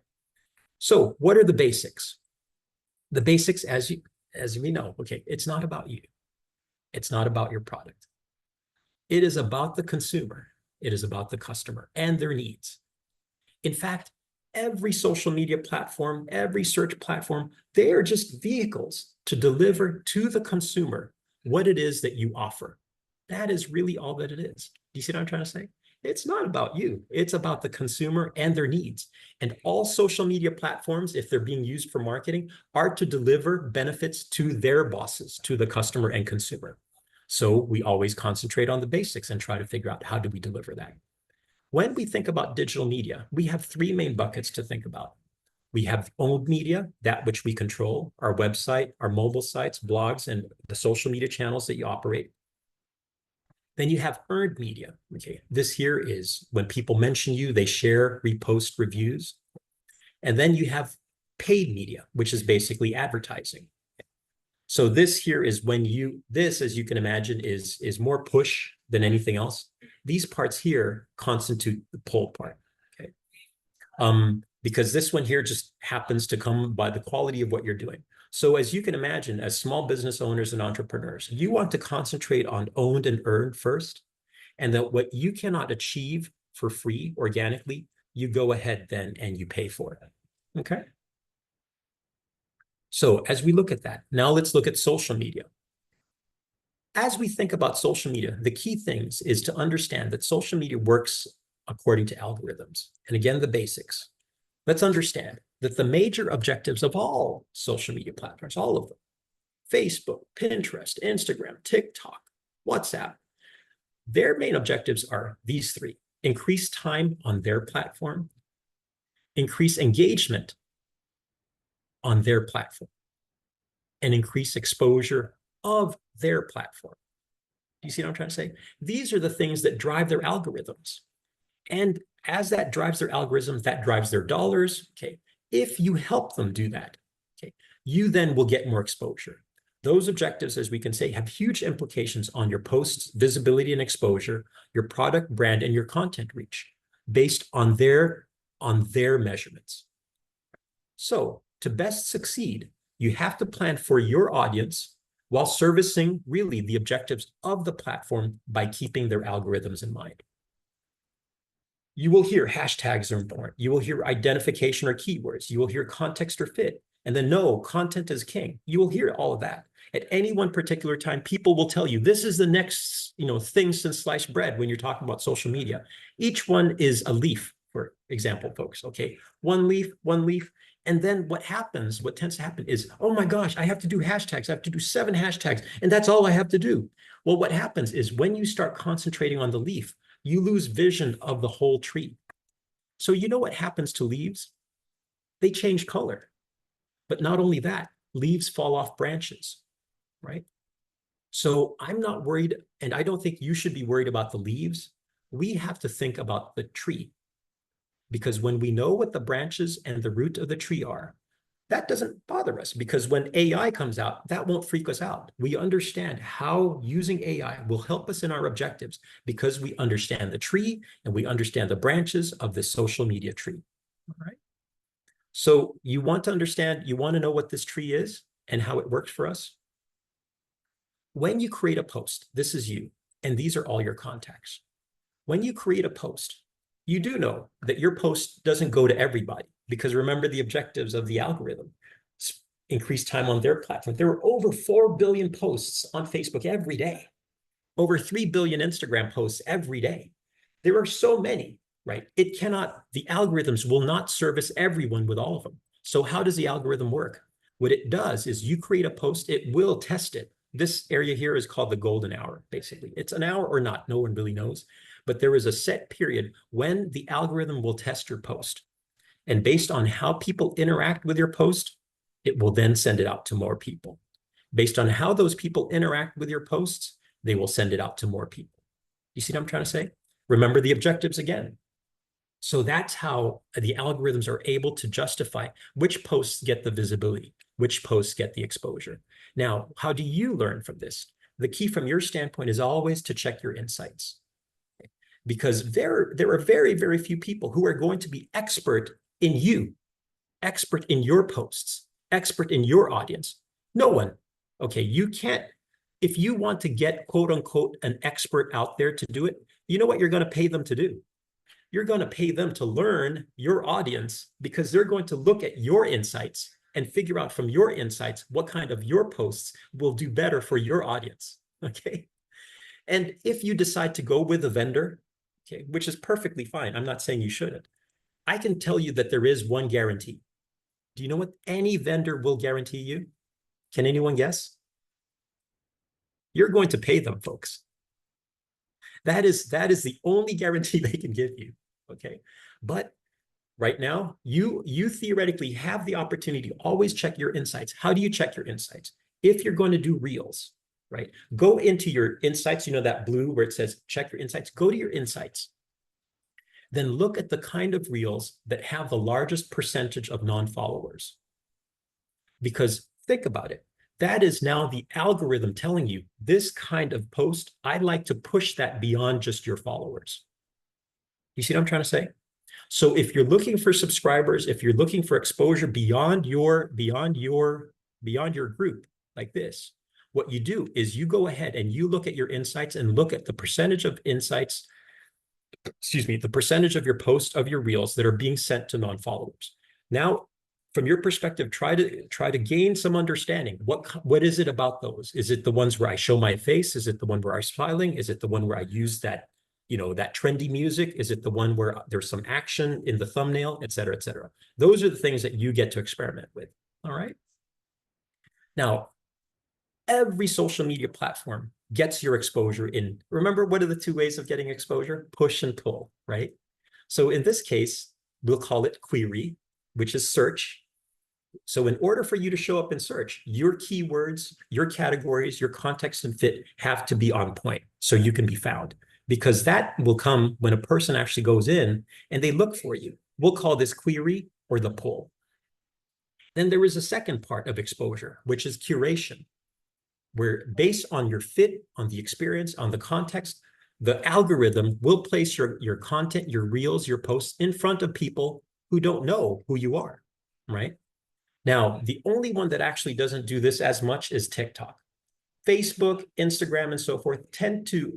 So what are the basics? The basics, as we know, okay, it's not about you. It's not about your product. It is about the consumer. It is about the customer and their needs. In fact, every social media platform, every search platform, they are just vehicles to deliver to the consumer what it is that you offer. That is really all that it is. Do you see what I'm trying to say? It's not about you. It's about the consumer and their needs. And all social media platforms, if they're being used for marketing, are to deliver benefits to their bosses, to the customer and consumer. So we always concentrate on the basics and try to figure out how do we deliver that. When we think about digital media, we have three main buckets to think about. We have owned media, that which we control, our website, our mobile sites, blogs, and the social media channels that you operate. Then you have earned media. Okay, this here is when people mention you, they share, repost reviews. And then you have paid media, which is basically advertising. So this here is when this, as you can imagine, is more push than anything else. These parts here constitute the pull part, okay? Because this one here just happens to come by the quality of what you're doing. So as you can imagine, as small business owners and entrepreneurs, you want to concentrate on owned and earned first, and that what you cannot achieve for free organically, you go ahead then and you pay for it, okay? So as we look at that, now let's look at social media. As we think about social media, the key things is to understand that social media works according to algorithms. And again, the basics. Let's understand that the major objectives of all social media platforms, all of them, Facebook, Pinterest, Instagram, TikTok, WhatsApp, their main objectives are these three: increase time on their platform, increase engagement on their platform, and increase exposure of their platform. you see what I'm trying to say? These are the things that drive their algorithms. And as that drives their algorithms, that drives their dollars. Okay. If you help them do that, okay, you then will get more exposure. Those objectives, as we can say, have huge implications on your post's visibility and exposure, your product brand, and your content reach based on their measurements. So to best succeed, you have to plan for your audience while servicing really the objectives of the platform by keeping their algorithms in mind. You will hear hashtags are important. You will hear identification or keywords. You will hear context or fit. And then no, content is king. You will hear all of that. At any one particular time, people will tell you, this is the next thing since sliced bread when you're talking about social media. Each one is a leaf, for example, folks, okay? One leaf, one leaf. And then what tends to happen is, oh my gosh, I have to do hashtags. I have to do 7 hashtags, and that's all I have to do. Well, what happens is when you start concentrating on the leaf, you lose vision of the whole tree. So you know what happens to leaves? They change color. But not only that, leaves fall off branches, right? So I'm not worried, and I don't think you should be worried about the leaves. We have to think about the tree. Because when we know what the branches and the root of the tree are, that doesn't bother us, because when AI comes out, that won't freak us out. We understand how using AI will help us in our objectives because we understand the tree and we understand the branches of the social media tree. All right. So you want to understand, you want to know what this tree is and how it works for us? When you create a post, this is you, and these are all your contacts. When you create a post, you do know that your post doesn't go to everybody, because remember the objectives of the algorithm: increase time on their platform. There are over 4 billion posts on Facebook every day, over 3 billion Instagram posts every day. There are so many, right? The algorithms will not service everyone with all of them. So how does the algorithm work? What it does is you create a post, it will test it. This area here is called the golden hour, basically. It's an hour or not, no one really knows. But there is a set period when the algorithm will test your post. And based on how people interact with your post, it will then send it out to more people. Based on how those people interact with your posts, they will send it out to more people. You see what I'm trying to say? Remember the objectives again. So that's how the algorithms are able to justify which posts get the visibility, which posts get the exposure. Now, how do you learn from this? The key from your standpoint is always to check your insights. Because there are very, very few people who are going to be expert in you, expert in your posts, expert in your audience. No one. Okay, you can't, if you want to get quote unquote an expert out there to do it, you know what you're going to pay them to do? You're going to pay them to learn your audience, because they're going to look at your insights and figure out from your insights what kind of your posts will do better for your audience. Okay. And if you decide to go with a vendor, okay, which is perfectly fine, I'm not saying you shouldn't, I can tell you that there is one guarantee. Do you know what any vendor will guarantee you? Can anyone guess? You're going to pay them, folks. That is the only guarantee they can give you, okay? But right now, you theoretically have the opportunity to always check your insights. How do you check your insights? If you're going to do reels, right? Go into your insights, you know that blue where it says check your insights, go to your insights. Then look at the kind of reels that have the largest percentage of non-followers. Because think about it, that is now the algorithm telling you this kind of post, I'd like to push that beyond just your followers. You see what I'm trying to say? So if you're looking for subscribers, if you're looking for exposure beyond your group like this, what you do is you go ahead and you look at your insights and look at the percentage of insights, the percentage of your posts, of your reels that are being sent to non-followers. Now, from your perspective, try to gain some understanding. What is it about those? Is it the ones where I show my face? Is it the one where I'm smiling? Is it the one where I use that, that trendy music? Is it the one where there's some action in the thumbnail, et cetera, et cetera? Those are the things that you get to experiment with, all right? Now, every social media platform gets your exposure in. Remember, what are the 2 ways of getting exposure? Push and pull, right? So in this case, we'll call it query, which is search. So in order for you to show up in search, your keywords, your categories, your context and fit have to be on point so you can be found, because that will come when a person actually goes in and they look for you. We'll call this query or the pull. Then there is a second part of exposure, which is curation, where based on your fit, on the experience, on the context, the algorithm will place your content, your reels, your posts in front of people who don't know who you are, right? Now, the only one that actually doesn't do this as much is TikTok. Facebook, Instagram, and so forth tend to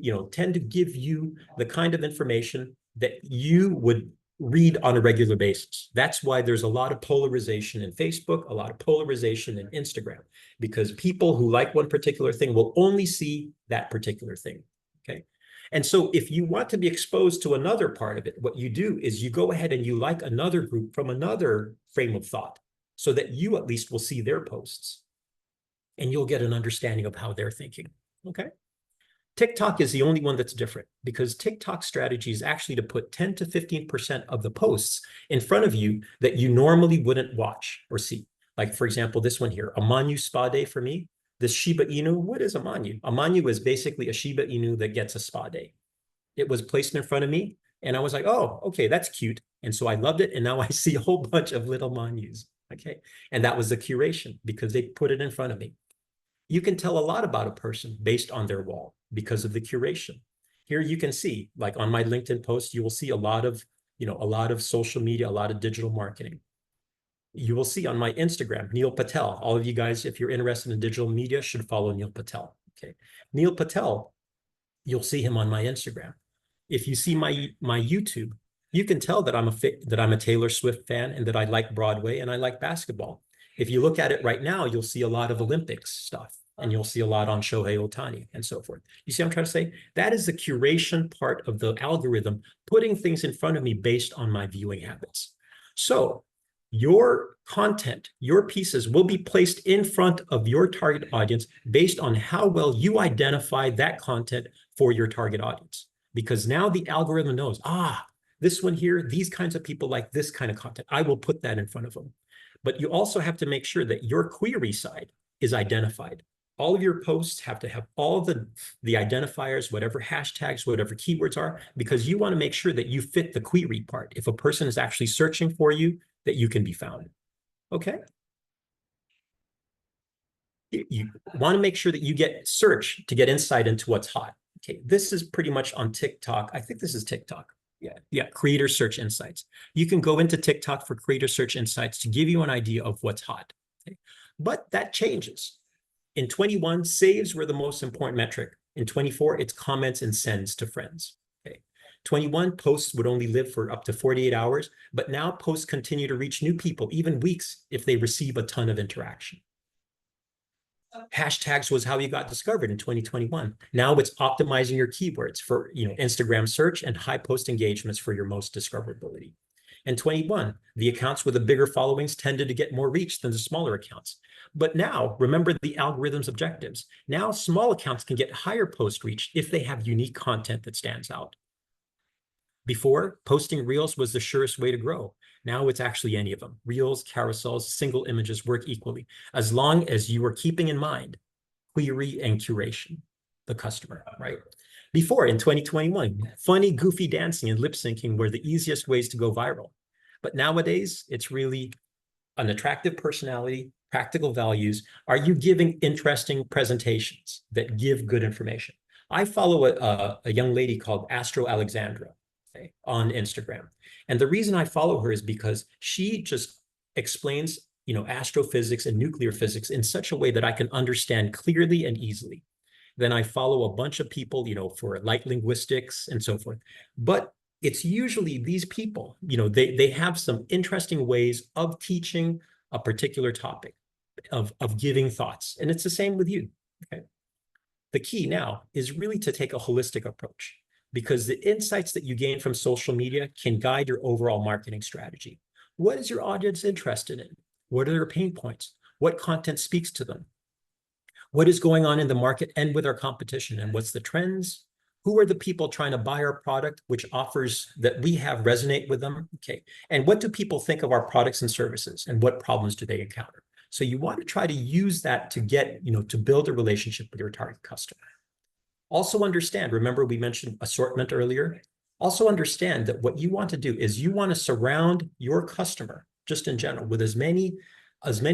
give you the kind of information that you would read on a regular basis. That's why there's a lot of polarization in Facebook, a lot of polarization in Instagram, because people who like one particular thing will only see that particular thing, okay? And so if you want to be exposed to another part of it, what you do is you go ahead and you like another group from another frame of thought so that you at least will see their posts and you'll get an understanding of how they're thinking, okay? TikTok is the only one that's different because TikTok's strategy is actually to put 10 to 15% of the posts in front of you that you normally wouldn't watch or see. Like, for example, this one here, a Manyu spa day for me. This Shiba Inu, what is a Manyu? A Manyu is basically a Shiba Inu that gets a spa day. It was placed in front of me and I was like, oh, okay, that's cute. And so I loved it. And now I see a whole bunch of little Manyus, okay? And that was the curation because they put it in front of me. You can tell a lot about a person based on their wall because of the curation. Here you can see, like on my LinkedIn post, you will see a lot of social media, a lot of digital marketing. You will see on my Instagram, Neil Patel. All of you guys, if you're interested in digital media, should follow Neil Patel. Okay, Neil Patel, you'll see him on my Instagram. If you see my YouTube, you can tell that I'm a Taylor Swift fan and that I like Broadway and I like basketball. If you look at it right now, you'll see a lot of Olympics stuff and you'll see a lot on Shohei Ohtani and so forth. You see what I'm trying to say? That is the curation part of the algorithm, putting things in front of me based on my viewing habits. So your content, your pieces will be placed in front of your target audience based on how well you identify that content for your target audience. Because now the algorithm knows, this one here, these kinds of people like this kind of content. I will put that in front of them. But you also have to make sure that your query side is identified. All of your posts have to have all the identifiers, whatever hashtags, whatever keywords are, because you want to make sure that you fit the query part. If a person is actually searching for you, that you can be found, okay? You want to make sure that you get search to get insight into what's hot. Okay, this is pretty much on TikTok. I think this is TikTok. Yeah, creator search insights. You can go into TikTok for creator search insights to give you an idea of what's hot. Okay? But that changes. In 21, saves were the most important metric. In 24, it's comments and sends to friends. Okay. 21, posts would only live for up to 48 hours, but now posts continue to reach new people, even weeks, if they receive a ton of interaction. Hashtags was how you got discovered in 2021. Now it's optimizing your keywords for Instagram search and high post engagements for your most discoverability. And 21, the accounts with the bigger followings tended to get more reach than the smaller accounts. But now, remember the algorithm's objectives. Now small accounts can get higher post reach if they have unique content that stands out. Before, posting reels was the surest way to grow. Now it's actually any of them. Reels, carousels, single images work equally, as long as you are keeping in mind query and curation, the customer, right? Before, in 2021, funny, goofy dancing and lip syncing were the easiest ways to go viral. But nowadays, it's really an attractive personality, practical values. Are you giving interesting presentations that give good information? I follow a young lady called Astro Alexandra, okay, on Instagram. And the reason I follow her is because she just explains, astrophysics and nuclear physics in such a way that I can understand clearly and easily. Then I follow a bunch of people, for light linguistics and so forth. But it's usually these people, they have some interesting ways of teaching a particular topic, of giving thoughts. And it's the same with you, okay? The key now is really to take a holistic approach, because the insights that you gain from social media can guide your overall marketing strategy. What is your audience interested in? What are their pain points? What content speaks to them? What is going on in the market and with our competition? And what's the trends? Who are the people trying to buy our product, which offers that we have resonate with them? Okay. And what do people think of our products and services, and what problems do they encounter? So you want to try to use that to get, to build a relationship with your target customer. Also understand, remember we mentioned assortment earlier? Also understand that what you want to do is you want to surround your customer, just in general, with as many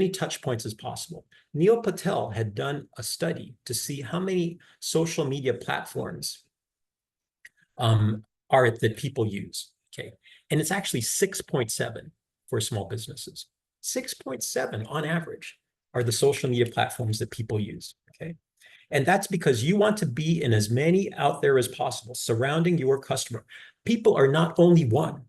touch points as possible. Neil Patel had done a study to see how many social media platforms are it that people use, okay? And it's actually 6.7 for small businesses. 6.7 on average are the social media platforms that people use, okay? And that's because you want to be in as many out there as possible, surrounding your customer. People are not only one.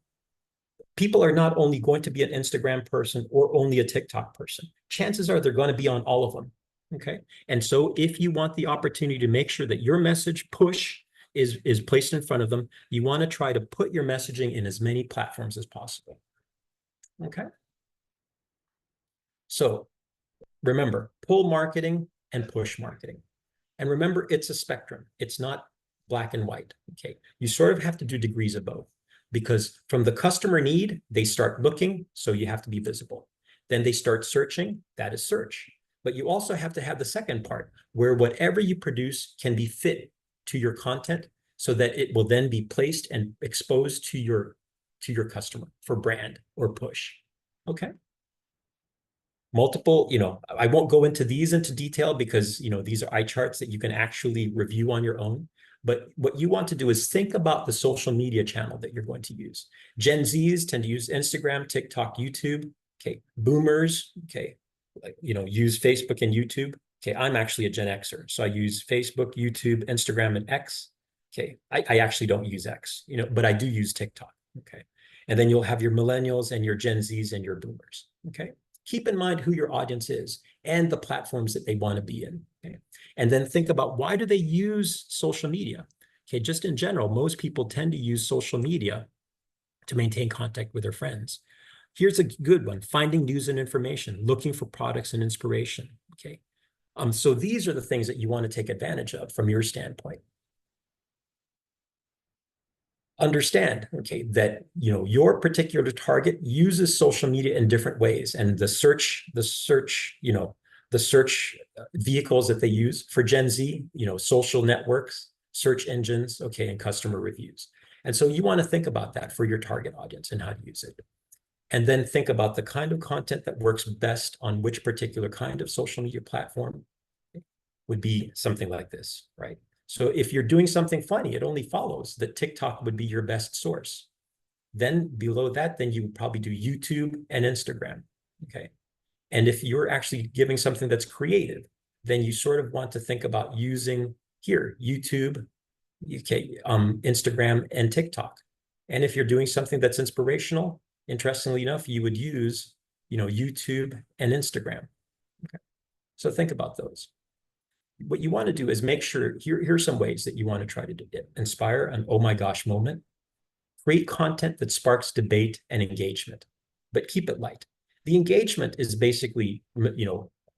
People are not only going to be an Instagram person or only a TikTok person. Chances are they're going to be on all of them, okay? And so if you want the opportunity to make sure that your message push is placed in front of them, you want to try to put your messaging in as many platforms as possible, okay? So remember, pull marketing and push marketing. And remember, it's a spectrum. It's not black and white, okay? You sort of have to do degrees of both, because from the customer need, they start looking, so you have to be visible. Then they start searching, that is search. But you also have to have the second part, where whatever you produce can be fit to your content, so that it will then be placed and exposed to your customer for brand or push, okay? Multiple, I won't go into these into detail because, these are eye charts that you can actually review on your own. But what you want to do is think about the social media channel that you're going to use. Gen Zs tend to use Instagram, TikTok, YouTube. Okay. Boomers, okay, use Facebook and YouTube. Okay. I'm actually a Gen Xer, so I use Facebook, YouTube, Instagram, and X. Okay. I actually don't use X, but I do use TikTok. Okay. And then you'll have your millennials and your Gen Zs and your boomers. Okay. Keep in mind who your audience is and the platforms that they want to be in. Okay? And then think about, why do they use social media? Okay, just in general, most people tend to use social media to maintain contact with their friends. Here's a good one: finding news and information, looking for products and inspiration. Okay, so these are the things that you want to take advantage of from your standpoint. Understand, okay, that your particular target uses social media in different ways, and the search vehicles that they use for Gen Z, social networks, search engines, okay, and customer reviews. And so you want to think about that for your target audience and how to use it. And then think about the kind of content that works best on which particular kind of social media platform. Would be something like this, right? So if you're doing something funny, it only follows that TikTok would be your best source. Then below that, then you would probably do YouTube and Instagram, okay? And if you're actually giving something that's creative, then you sort of want to think about using here, YouTube, okay, Instagram, and TikTok. And if you're doing something that's inspirational, interestingly enough, you would use, YouTube and Instagram, okay? So think about those. What you want to do is make sure, here's some ways that you want to try to inspire an oh my gosh moment. Create content that sparks debate and engagement, but keep it light. The engagement is basically,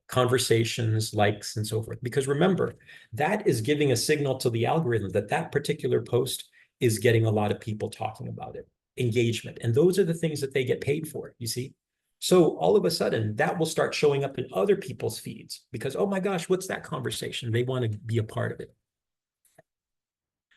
conversations, likes, and so forth. Because remember, that is giving a signal to the algorithm that that particular post is getting a lot of people talking about it. Engagement. And those are the things that they get paid for, you see? So all of a sudden, that will start showing up in other people's feeds because, oh my gosh, what's that conversation? They want to be a part of it.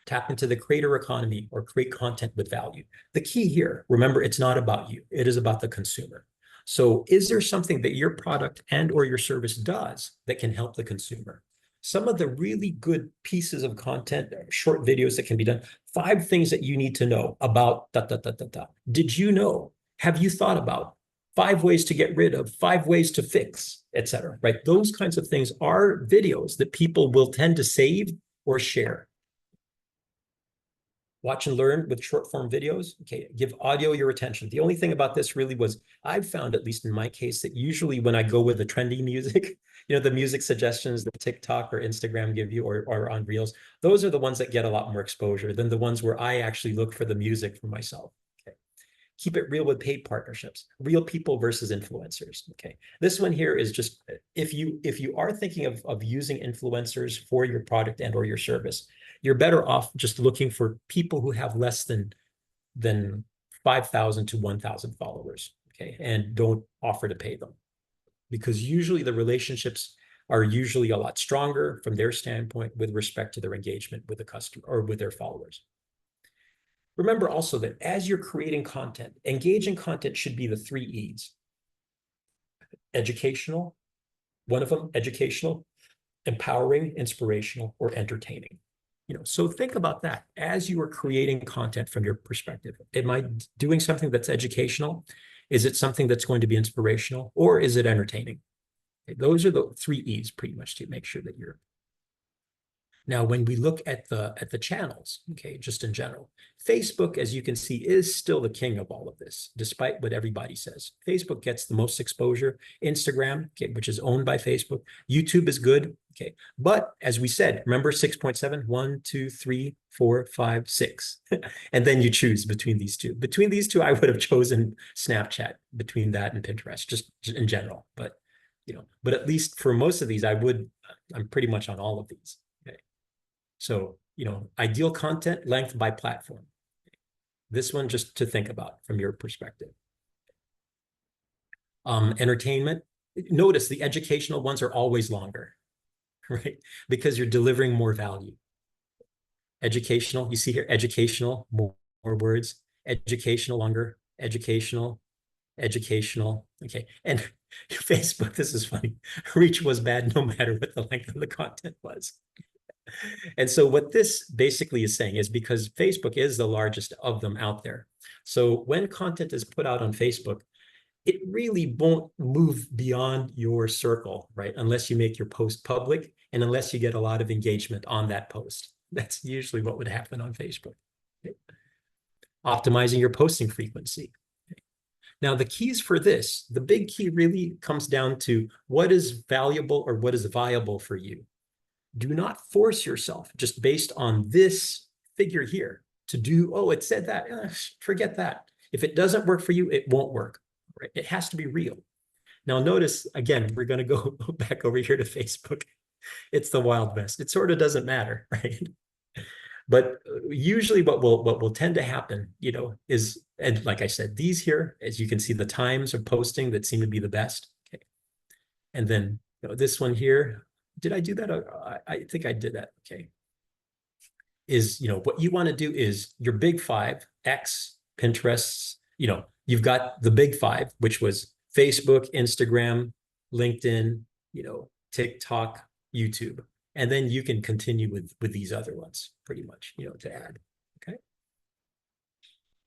Tap into the creator economy or create content with value. The key here, remember, it's not about you. It is about the consumer. So is there something that your product and or your service does that can help the consumer? Some of the really good pieces of content, short videos that can be done, 5 things that you need to know about . Did you know? Have you thought about? 5 ways to get rid of, 5 ways to fix, etc. Right? Those kinds of things are videos that people will tend to save or share. Watch and learn with short form videos. Okay, give audio your attention. The only thing about this really was I've found, at least in my case, that usually when I go with the trendy music, the music suggestions that TikTok or Instagram give you or on Reels, those are the ones that get a lot more exposure than the ones where I actually look for the music for myself. Keep it real with paid partnerships, real people versus influencers. Okay, this one here is just, if you are thinking of using influencers for your product and or your service, you're better off just looking for people who have less than 5,000 to 1,000 followers, okay? And don't offer to pay them, because usually the relationships are usually a lot stronger from their standpoint with respect to their engagement with the customer or with their followers. Remember also that as you're creating content, engaging content should be the 3 E's. Educational, one of them, educational, empowering, inspirational, or entertaining. So think about that as you are creating content from your perspective. Am I doing something that's educational? Is it something that's going to be inspirational, or is it entertaining? Okay, those are the 3 E's pretty much to make sure that you're. Now, when we look at the channels, okay, just in general, Facebook, as you can see, is still the king of all of this, despite what everybody says. Facebook gets the most exposure. Instagram, okay, which is owned by Facebook. YouTube is good, okay. But as we said, remember 6.7, 1, 2, 3, 4, 5, 6. And then you choose between these two. Between these two, I would have chosen Snapchat between that and Pinterest, just in general. But, but at least for most of these, I'm pretty much on all of these. So, ideal content length by platform. This one just to think about from your perspective. Entertainment. Notice the educational ones are always longer, right? Because you're delivering more value. Educational, you see here, educational, more words. Educational, longer. Educational. Okay. And Facebook, this is funny. Reach was bad no matter what the length of the content was. And so what this basically is saying is, because Facebook is the largest of them out there. So when content is put out on Facebook, it really won't move beyond your circle, right? Unless you make your post public and unless you get a lot of engagement on that post. That's usually what would happen on Facebook. Okay. Optimizing your posting frequency. Okay. Now, the keys for this, the big key really comes down to what is valuable or what is viable for you. Do not force yourself just based on this figure here to do, oh, it said that, forget that. If it doesn't work for you, it won't work. Right? It has to be real. Now, notice, again, we're going to go back over here to Facebook. It's the Wild West. It sort of doesn't matter, right? But usually what will tend to happen, is, and like I said, these here, as you can see, the times of posting that seem to be the best. Okay. And then this one here, did I do that? I think I did that. Okay. Is, what you want to do is your big 5, X, Pinterest, you've got the big 5, which was Facebook, Instagram, LinkedIn, TikTok, YouTube. And then you can continue with these other ones pretty much, to add. Okay.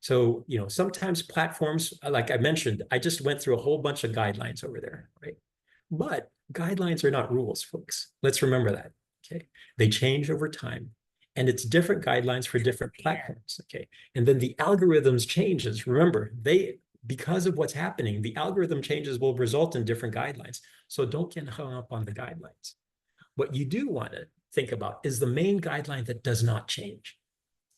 So, sometimes platforms, like I mentioned, I just went through a whole bunch of guidelines over there, right? But guidelines are not rules, folks. Let's remember that, okay? They change over time, and it's different guidelines for different platforms, okay? And then the algorithms changes. Remember, because of what's happening, the algorithm changes will result in different guidelines. So don't get hung up on the guidelines. What you do want to think about is the main guideline that does not change,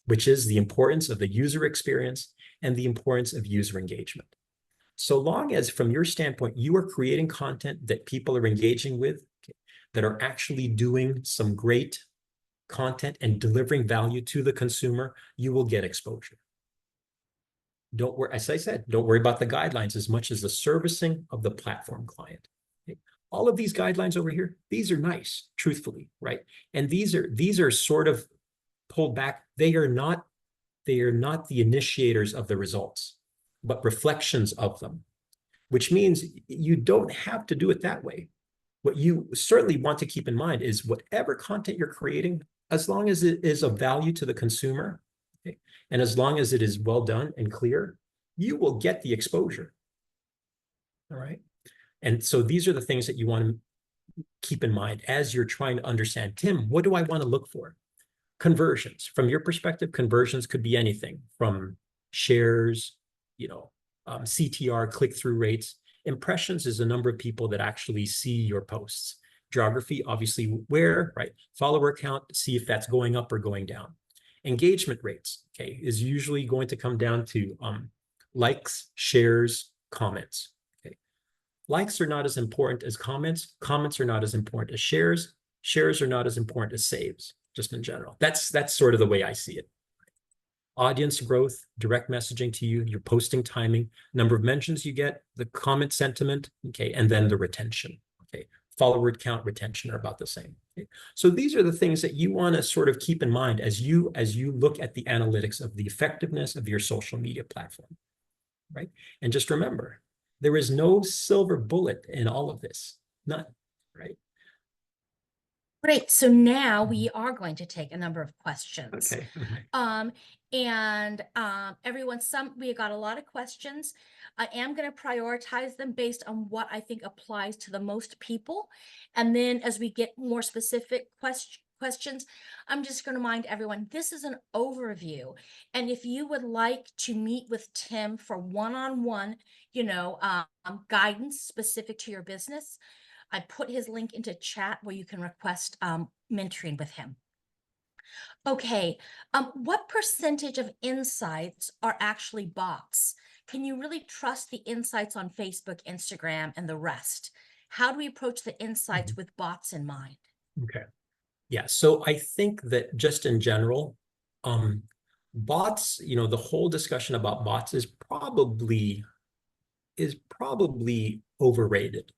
which is the importance of the user experience and the importance of user engagement. So long as, from your standpoint, you are creating content that people are engaging with, okay, that are actually doing some great content and delivering value to the consumer, you will get exposure. Don't worry, as I said, don't worry about the guidelines as much as the servicing of the platform client. Okay. All of these guidelines over here, these are nice, truthfully, right? And these are sort of pulled back. They are not the initiators of the results, but reflections of them, which means you don't have to do it that way. What you certainly want to keep in mind is whatever content you're creating, as long as it is of value to the consumer, okay, and as long as it is well done and clear, you will get the exposure. All right. And so these are the things that you want to keep in mind as you're trying to understand, Tim, what do I want to look for? Conversions. From your perspective, conversions could be anything from shares, CTR, click-through rates. Impressions is the number of people that actually see your posts. Geography, obviously where, right? Follower count, see if that's going up or going down. Engagement rates, okay, is usually going to come down to likes, shares, comments. Okay. Likes are not as important as comments. Comments are not as important as shares. Shares are not as important as saves. just in general. That's sort of the way I see it. Audience growth, direct messaging to you, your posting timing, number of mentions you get, the comment sentiment, okay, and then the retention, okay. Follower count, retention are about the same. Okay? So these are the things that you want to sort of keep in mind as you look at the analytics of the effectiveness of your social media platform, right? And just remember, there is no silver bullet in all of this, none, right? Great. So now we are going to take a number of questions. Okay. Everyone, we got a lot of questions. I am going to prioritize them based on what I think applies to the most people. And then as we get more specific questions, I'm just going to remind everyone, this is an overview. And if you would like to meet with Tim for one-on-one, guidance specific to your business, I put his link into chat where you can request mentoring with him. Okay, what percentage of insights are actually bots? Can you really trust the insights on Facebook, Instagram, and the rest? How do we approach the insights with bots in mind? Okay. Yeah, so I think that just in general, bots, the whole discussion about bots is probably overrated.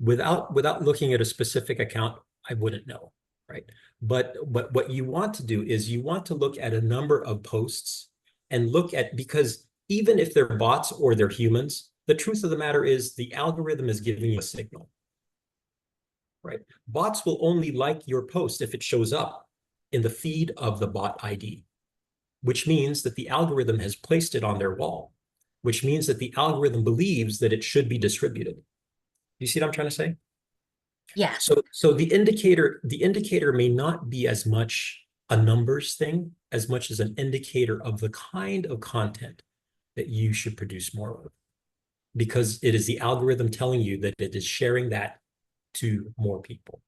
Without looking at a specific account, I wouldn't know, right? But what you want to do is you want to look at a number of posts and look at, because even if they're bots or they're humans, the truth of the matter is the algorithm is giving you a signal, right? Bots will only like your post if it shows up in the feed of the bot ID, which means that the algorithm has placed it on their wall, which means that the algorithm believes that it should be distributed. You see what I'm trying to say? Yeah. So the indicator may not be as much a numbers thing as much as an indicator of the kind of content that you should produce more of, because it is the algorithm telling you that it is sharing that to more people,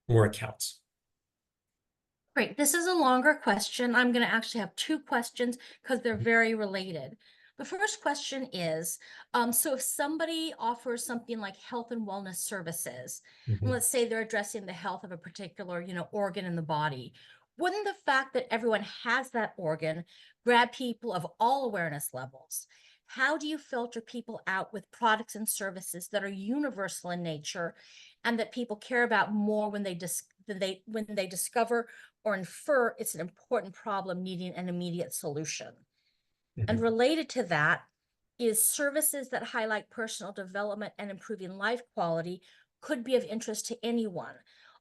more accounts. Great. This is a longer question. I'm going to actually have two questions because they're very related. The first question is, so if somebody offers something like health and wellness services, and let's say they're addressing the health of a particular, organ in the body, wouldn't the fact that everyone has that organ grab people of all awareness levels? How do you filter people out with products and services that are universal in nature and that people care about more when they discover or infer it's an important problem needing an immediate solution? And related to that is services that highlight personal development and improving life quality could be of interest to anyone.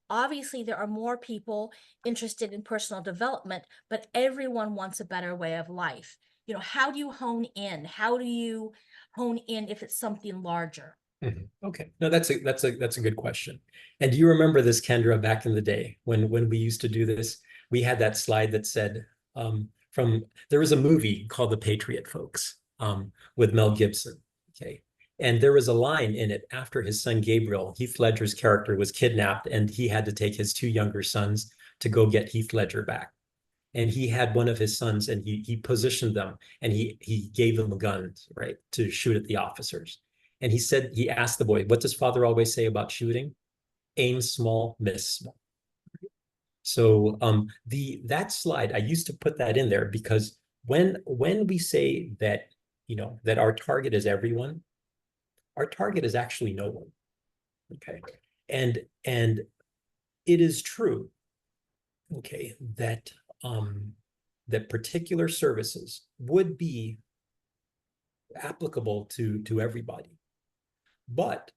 Obviously, there are more people interested in personal development, but everyone wants a better way of life. How do you hone in? How do you hone in if it's something larger? Okay, no, that's a good question. And do you remember this, Kendra, back in the day when we used to do this? We had that slide that said, there was a movie called The Patriot, folks, with Mel Gibson. Okay. And there was a line in it after his son Gabriel, Heath Ledger's character, was kidnapped, and he had to take his two younger sons to go get Heath Ledger back. And he had one of his sons, and he positioned them, and he gave them a gun, right, to shoot at the officers. And he asked the boy, what does father always say about shooting? Aim small, miss small. So that slide, I used to put that in there because when we say that, that our target is everyone, our target is actually no one. Okay. And it is true, okay, that that particular services would be applicable to everybody. But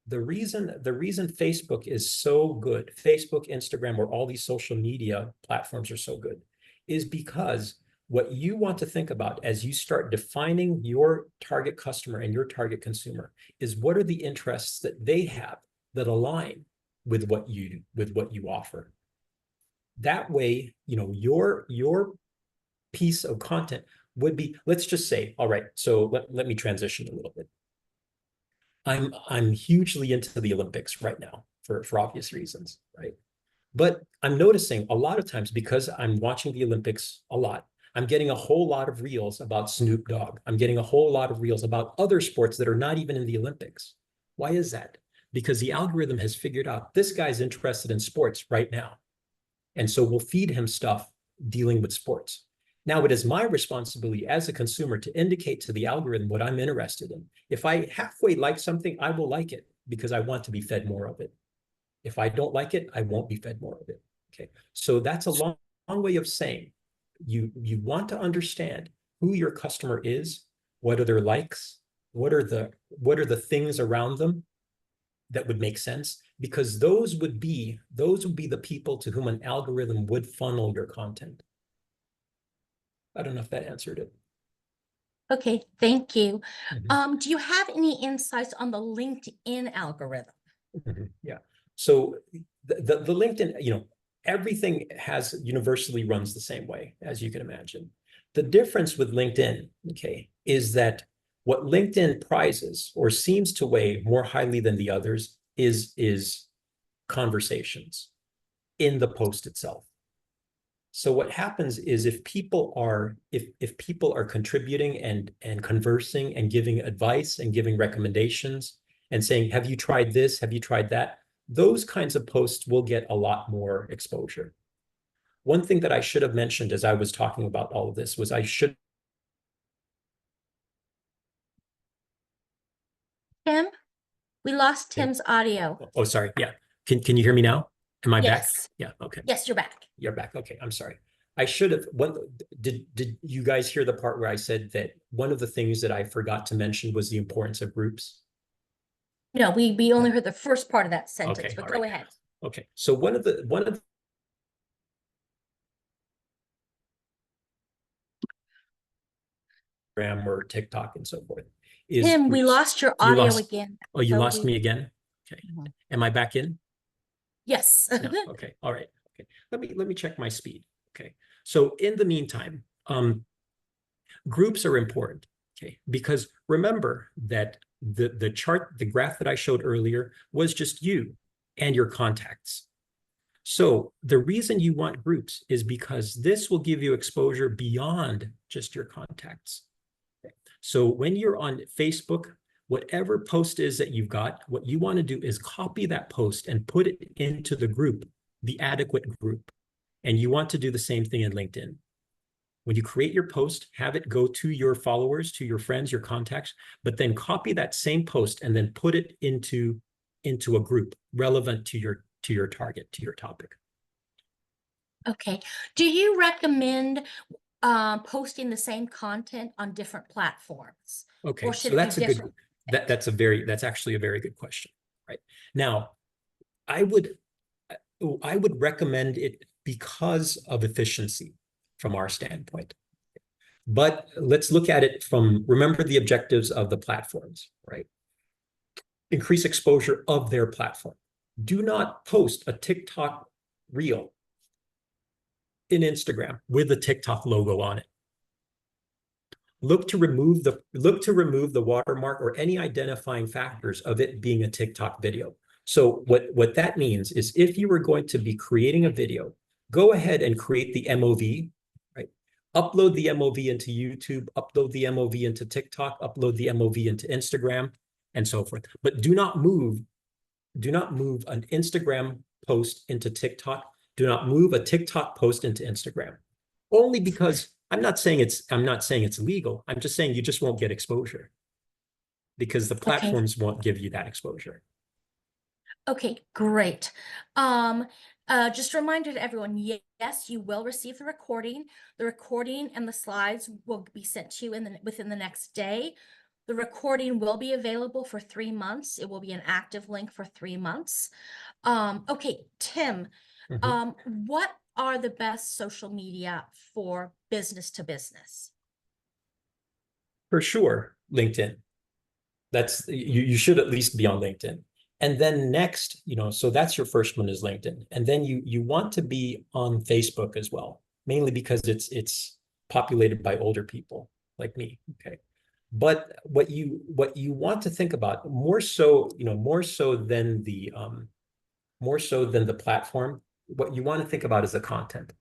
the reason Facebook is so good, Facebook, Instagram, or all these social media platforms are so good, is because what you want to think about as you start defining your target customer and your target consumer is what are the interests that they have that align with what you offer. That way, your piece of content would be, let's just say, all right, so let me transition a little bit. I'm hugely into the Olympics right now for obvious reasons, right? But I'm noticing a lot of times, because I'm watching the Olympics a lot, I'm getting a whole lot of reels about Snoop Dogg. I'm getting a whole lot of reels about other sports that are not even in the Olympics. Why is that? Because the algorithm has figured out this guy's interested in sports right now. And so we'll feed him stuff dealing with sports. Now, it is my responsibility as a consumer to indicate to the algorithm what I'm interested in. If I halfway like something, I will like it because I want to be fed more of it. If I don't like it, I won't be fed more of it. Okay, so that's a long way of saying you want to understand who your customer is, what are their likes, what are the things around them that would make sense, because those would be the people to whom an algorithm would funnel your content. I don't know if that answered it. Okay, thank you. Mhm. Do you have any insights on the LinkedIn algorithm? Yeah. So the LinkedIn, everything has universally runs the same way, as you can imagine. The difference with LinkedIn, okay, is that what LinkedIn prizes or seems to weigh more highly than the others is conversations in the post itself. So what happens is if people are contributing and conversing and giving advice and giving recommendations and saying, have you tried this? Have you tried that? Those kinds of posts will get a lot more exposure. One thing that I should have mentioned as I was talking about all of this was I should. Tim, we lost Tim's audio. Oh, sorry. Yeah. Can you hear me now? Am I back? Yes. Yeah. Okay. Yes, you're back. You're back. Okay. I'm sorry. I should have. Did you guys hear the part where I said that one of the things that I forgot to mention was the importance of groups? No, we only heard the first part of that sentence, Okay. but All go right. ahead. Okay. So one of the or TikTok and so forth is Tim, we groups. lost your You audio lost. again. Oh, you So lost me again. Okay. Mhm. Am I back in? Yes. No. Okay. All right. Okay. Let me check my speed. Okay. So in the meantime, groups are important. Okay. Because remember that the graph that I showed earlier was just you and your contacts. So the reason you want groups is because this will give you exposure beyond just your contacts. So when you're on Facebook, whatever post is that you've got, what you want to do is copy that post and put it into the group, the adequate group. And you want to do the same thing in LinkedIn. When you create your post, have it go to your followers, to your friends, your contacts, but then copy that same post and then put it into a group relevant to your target, to your topic. Okay. Do you recommend posting the same content on different platforms? Okay, Or should so it be that's a good different? that's actually a very good question, right? Now, I would recommend it because of efficiency from our standpoint. But let's look at it from, remember the objectives of the platforms, right? Increase exposure of their platform. Do not post a TikTok reel in Instagram with a TikTok logo on it. Look to remove the watermark or any identifying factors of it being a TikTok video. So what that means is if you were going to be creating a video, go ahead and create the MOV, right? Upload the MOV into YouTube, upload the MOV into TikTok, upload the MOV into Instagram, and so forth. But do not move an Instagram post into TikTok. Do not move a TikTok post into Instagram. Only because I'm not saying it's legal. I'm just saying you just won't get exposure because the Okay. platforms won't give you that exposure. Okay, great. Just a reminder to everyone, yes, you will receive the recording. The recording and the slides will be sent to you within the next day. The recording will be available for 3 months. It will be an active link for 3 months. Okay, Tim, what are the best social media for business to business? For sure, LinkedIn. That's you should at least be on LinkedIn. And then next, so that's your first one is LinkedIn. And then you want to be on Facebook as well, mainly because it's populated by older people like me. Okay. But what you want to think about more so than the platform, what you want to think about is the content.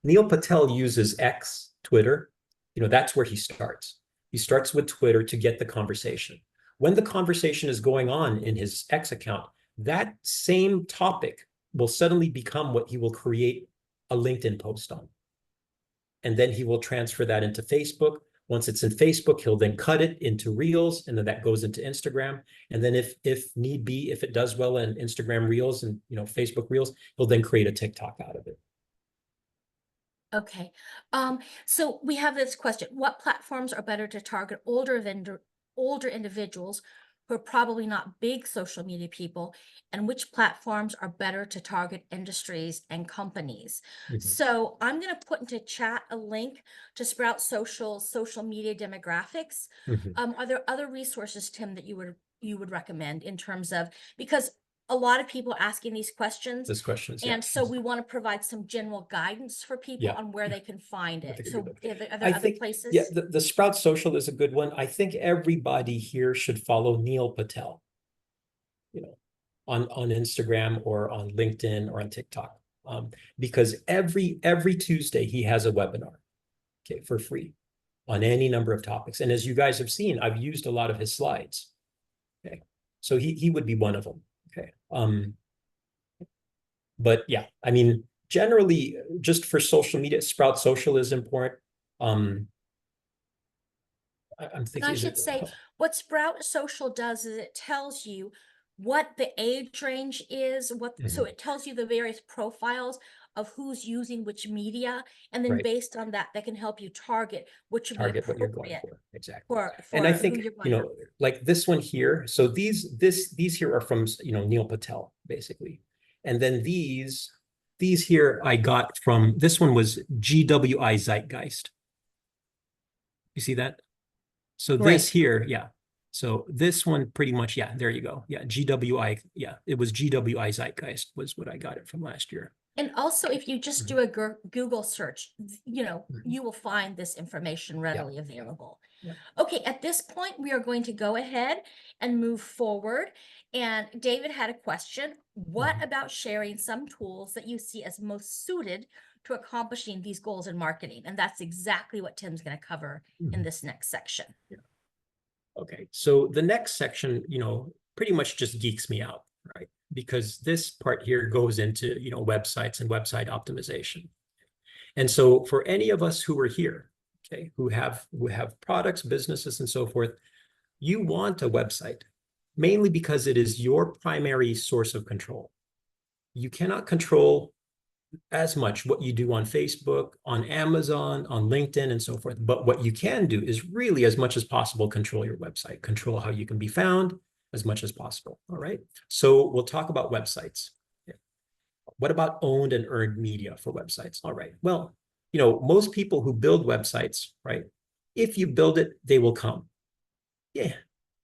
Neil Patel uses X, Twitter. That's where he starts. He starts with Twitter to get the conversation. When the conversation is going on in his X account, that same topic will suddenly become what he will create a LinkedIn post on. And then he will transfer that into Facebook. Once it's in Facebook, he'll then cut it into Reels, and then that goes into Instagram. And then if need be, if it does well in Instagram Reels and Facebook Reels, he'll then create a TikTok out of it. Okay. So we have this question. What platforms are better to target older individuals who are probably not big social media people, and which platforms are better to target industries and companies? So I'm going to put into chat a link to Sprout Social's social media demographics. Are there other resources, Tim, that you would recommend in terms of, because a lot of people are asking these questions. This question is, And so we want to provide some general guidance for people on where they can find it. So are there other places? Yeah, the Sprout Social is a good one. I think everybody here should follow Neil Patel, on Instagram or on LinkedIn or on TikTok, because every Tuesday he has a webinar, okay, for free on any number of topics. And as you guys have seen, I've used a lot of his slides. Okay, so he would be one of them. Okay. But yeah, I mean, generally, just for social media, Sprout Social is important. I'm thinking. And I should say, what Sprout Social does is it tells you what the age range is, so it tells you the various profiles of who's using which media, and then based on that, that can help you target which would be what you're going appropriate for. Exactly. for And I who think, you're going after. like this one here. So these here are from, Neil Patel, basically. And then these here I got from, this one was GWI Zeitgeist. You see that? So this here, yeah. So this one pretty much, yeah, there you go. Yeah, GWI, yeah, it was GWI Zeitgeist was what I got it from last year. And also, if you just do a Google search, you will find this information readily available. Okay, at this point, we are going to go ahead and move forward. And David had a question. What about sharing some tools that you see as most suited to accomplishing these goals in marketing? And that's exactly what Tim's going to cover in this next section. Okay, so the next section, pretty much just geeks me out, right? Because this part here goes into, websites and website optimization. And so for any of us who are here, okay, who have products, businesses, and so forth, you want a website, mainly because it is your primary source of control. You cannot control as much what you do on Facebook, on Amazon, on LinkedIn, and so forth. But what you can do is really, as much as possible, control your website, control how you can be found as much as possible. All right. So we'll talk about websites. What about owned and earned media for websites? All right. Well, most people who build websites, right? If you build it, they will come. Yeah,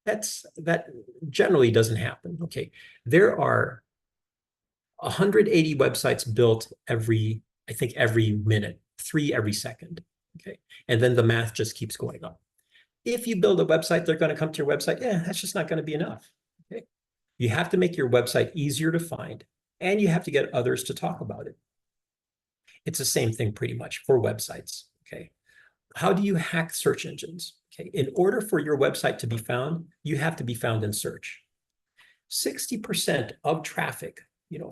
that generally doesn't happen. Okay. There are 180 websites built every minute, 3 every second. Okay. And then the math just keeps going up. If you build a website, they're going to come to your website. Yeah, that's just not going to be enough. Okay. You have to make your website easier to find, and you have to get others to talk about it. It's the same thing pretty much for websites. Okay. How do you hack search engines? Okay. In order for your website to be found, you have to be found in search. 60% of traffic,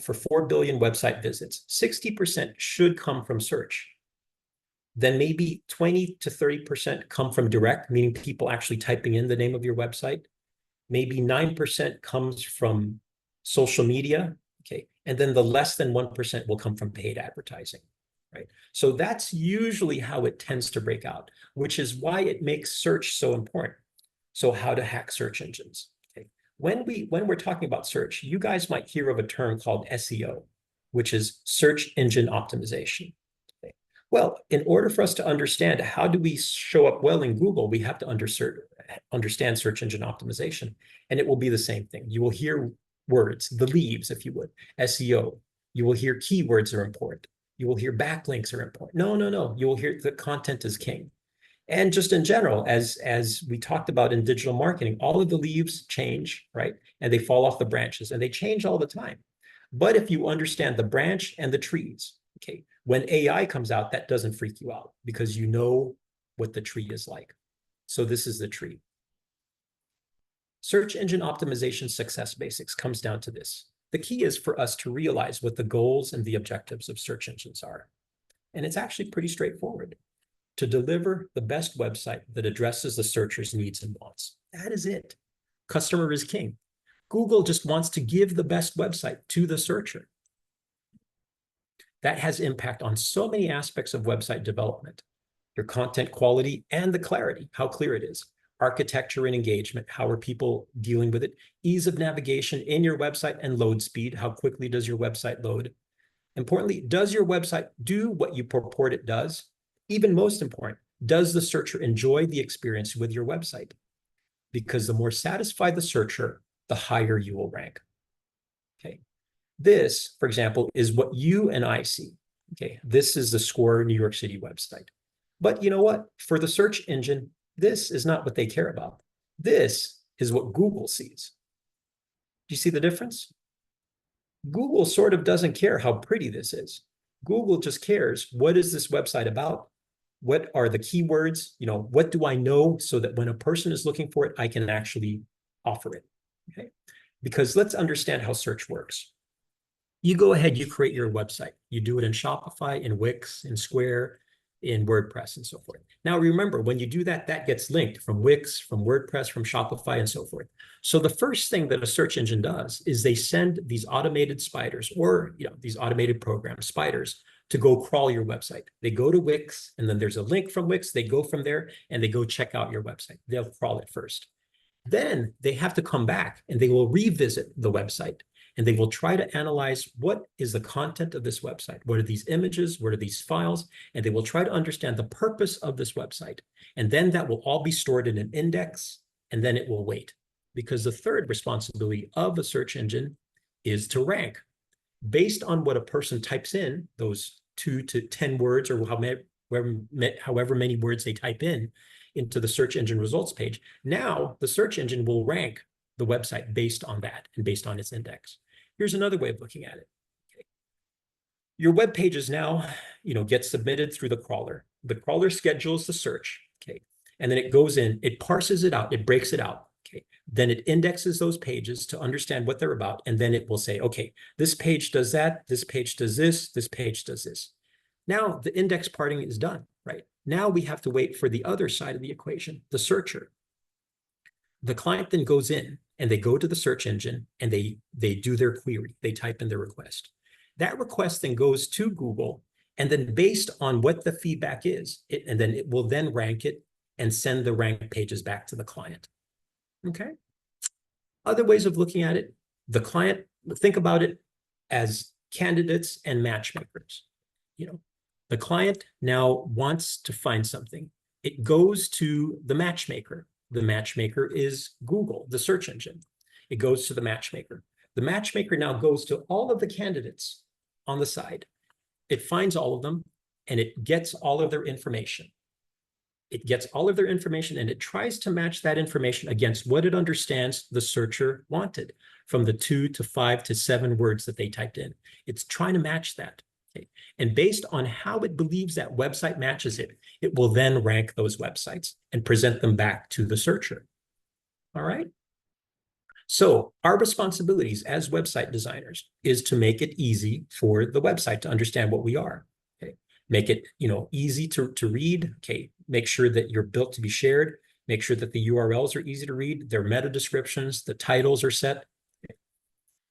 for 4 billion website visits, 60% should come from search. Then maybe 20 to 30% come from direct, meaning people actually typing in the name of your website. Maybe 9% comes from social media, okay? And then the less than 1% will come from paid advertising, right? So that's usually how it tends to break out, which is why it makes search so important. So how to hack search engines. When we're talking about search, you guys might hear of a term called SEO, which is search engine optimization. Okay. Well, in order for us to understand how do we show up well in Google, we have to understand search engine optimization, and it will be the same thing. You will hear words, the leaves, if you would, SEO. You will hear keywords are important. You will hear backlinks are important. No. You will hear the content is king. And just in general, as we talked about in digital marketing, all of the leaves change, right? And they fall off the branches, and they change all the time. But if you understand the branch and the trees, okay, when AI comes out, that doesn't freak you out because you know what the tree is like. So this is the tree. Search engine optimization success basics comes down to this. The key is for us to realize what the goals and the objectives of search engines are. And it's actually pretty straightforward. To deliver the best website that addresses the searcher's needs and wants. That is it. Customer is king. Google just wants to give the best website to the searcher. That has impact on so many aspects of website development. Your content quality and the clarity, how clear it is. Architecture and engagement, how are people dealing with it? Ease of navigation in your website and load speed, how quickly does your website load? Importantly, does your website do what you purport it does? Even most important, does the searcher enjoy the experience with your website? Because the more satisfied the searcher, the higher you will rank. Okay. This, for example, is what you and I see. Okay. This is the Score New York City website. But you know what? For the search engine, this is not what they care about. This is what Google sees. Do you see the difference? Google sort of doesn't care how pretty this is. Google just cares, what is this website about? What are the keywords? What do I know so that when a person is looking for it, I can actually offer it, okay? Because let's understand how search works. You go ahead, you create your website. You do it in Shopify, in Wix, in Square, in WordPress, and so forth. Now, remember, when you do that, that gets linked from Wix, from WordPress, from Shopify, and so forth. So the first thing that a search engine does is they send these automated spiders or these automated program spiders to go crawl your website. They go to Wix, and then there's a link from Wix. They go from there, and they go check out your website. They'll crawl it first. Then they have to come back, and they will revisit the website, and they will try to analyze what is the content of this website. What are these images? What are these files? And they will try to understand the purpose of this website. And then that will all be stored in an index, and then it will wait. Because the third responsibility of a search engine is to rank. Based on what a person types in, those 2 to 10 words, or however many words they type in into the search engine results page, now the search engine will rank the website based on that and based on its index. Here's another way of looking at it. Okay. Your web pages now, get submitted through the crawler. The crawler schedules the search, okay, and then it goes in, it parses it out, it breaks it out, okay. Then it indexes those pages to understand what they're about, and then it will say, okay, this page does that, this page does this page does this. Now the index parting is done, right? Now we have to wait for the other side of the equation, the searcher. The client then goes in and they go to the search engine and they do their query. They type in their request. That request then goes to Google, and then based on what the feedback is, it will then rank it and send the rank pages back to the client. Okay. Other ways of looking at it, the client, think about it as candidates and matchmakers. The client now wants to find something. It goes to the matchmaker. The matchmaker is Google, the search engine. It goes to the matchmaker. The matchmaker now goes to all of the candidates on the side. It finds all of them, and it gets all of their information. It gets all of their information, and it tries to match that information against what it understands the searcher wanted from the 2 to 5 to 7 words that they typed in. It's trying to match that. Okay. And based on how it believes that website matches it, it will then rank those websites and present them back to the searcher. All right. So our responsibilities as website designers is to make it easy for the website to understand what we are. Okay. Make it, easy to read. Okay. Make sure that you're built to be shared. Make sure that the URLs are easy to read. Their meta descriptions, the titles are set.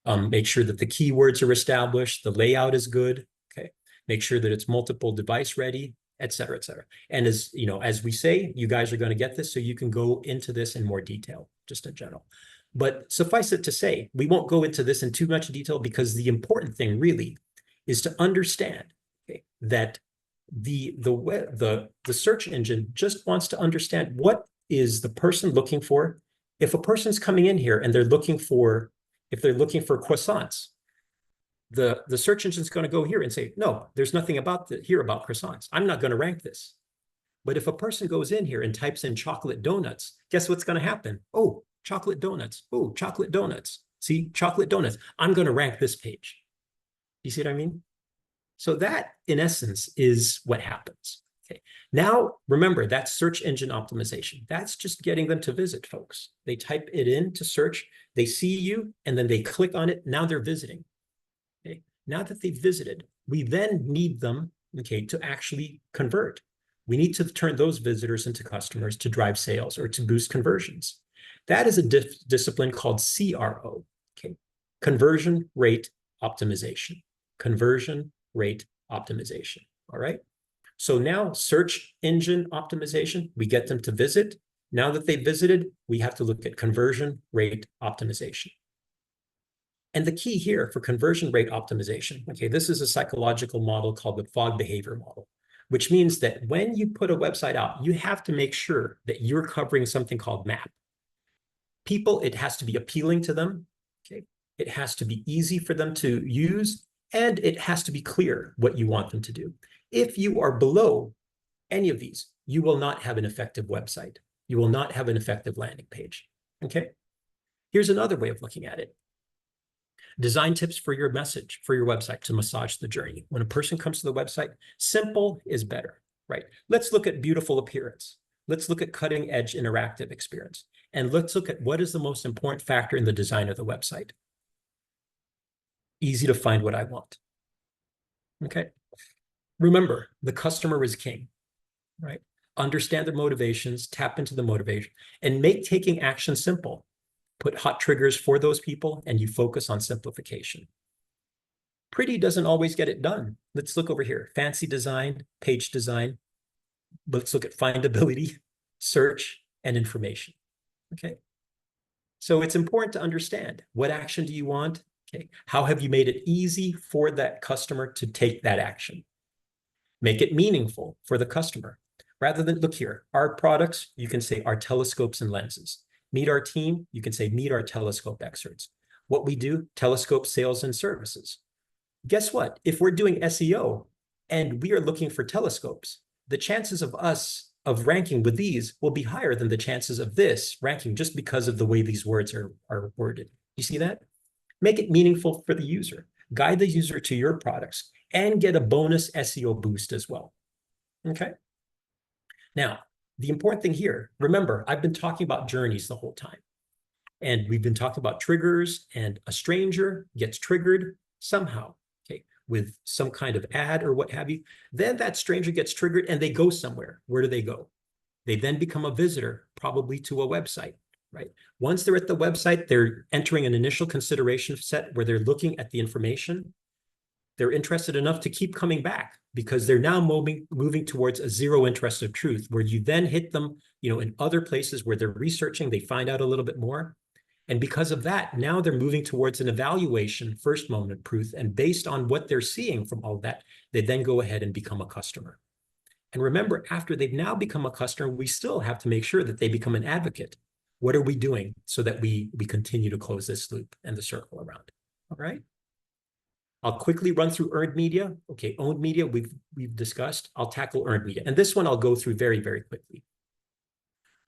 Make sure that the keywords are established. The layout is good. Okay. Make sure that it's multiple device ready, et cetera, et cetera. And as we say, you guys are going to get this, so you can go into this in more detail, just in general. But suffice it to say, we won't go into this in too much detail, because the important thing really is to understand, okay, that the search engine just wants to understand what is the person looking for. If a person's coming in here and if they're looking for croissants, the search engine is going to go here and say, no, there's nothing here about croissants. I'm not going to rank this. But if a person goes in here and types in chocolate donuts, guess what's going to happen? Oh, chocolate donuts. Oh, chocolate donuts. See, chocolate donuts. I'm going to rank this page. You see what I mean? So that, in essence, is what happens. Okay. Now, remember, that's search engine optimization. That's just getting them to visit, folks. They type it in to search, they see you, and then they click on it. Now they're visiting. Okay. Now that they've visited, we then need them okay, to actually convert. We need to turn those visitors into customers to drive sales or to boost conversions. That is a discipline called CRO, okay, conversion rate optimization. Conversion rate optimization, all right? So now search engine optimization, we get them to visit. Now that they visited, we have to look at conversion rate optimization. And the key here for conversion rate optimization, okay, this is a psychological model called the fog behavior model, which means that when you put a website out, you have to make sure that you're covering something called MAP. People, it has to be appealing to them, okay? It has to be easy for them to use, and it has to be clear what you want them to do. If you are below any of these, you will not have an effective website. You will not have an effective landing page, okay? Here's another way of looking at it. Design tips for your message, for your website to massage the journey. When a person comes to the website, simple is better, right? Let's look at beautiful appearance. Let's look at cutting edge interactive experience. And let's look at what is the most important factor in the design of the website. Easy to find what I want, okay? Remember, the customer is king, right? Understand their motivations, tap into the motivation, and make taking action simple. Put hot triggers for those people, and you focus on simplification. Pretty doesn't always get it done. Let's look over here. Fancy design, page design. Let's look at findability, search, and information. Okay. So it's important to understand what action do you want? Okay. How have you made it easy for that customer to take that action? Make it meaningful for the customer. Rather than, look here, our products, you can say our telescopes and lenses. Meet our team, you can say meet our telescope experts. What we do, telescope sales and services. Guess what? If we're doing SEO and we are looking for telescopes, the chances of us of ranking with these will be higher than the chances of this ranking just because of the way these words are worded. You see that? Make it meaningful for the user. Guide the user to your products and get a bonus SEO boost as well. Okay? Now, the important thing here, remember, I've been talking about journeys the whole time. And we've been talking about triggers, and a stranger gets triggered somehow, okay, with some kind of ad or what have you. Then that stranger gets triggered and they go somewhere. Where do they go? They then become a visitor, probably to a website, right? Once they're at the website, they're entering an initial consideration set where they're looking at the information. They're interested enough to keep coming back because they're now moving towards a zero interest of truth, where you then hit them, in other places where they're researching, they find out a little bit more. And because of that, now they're moving towards an evaluation, first moment proof. And based on what they're seeing from all of that, they then go ahead and become a customer. And remember, after they've now become a customer, we still have to make sure that they become an advocate. What are we doing so that we continue to close this loop and the circle around? All right. I'll quickly run through earned media. Okay, owned media, we've discussed. I'll tackle earned media. And this one I'll go through very, very quickly.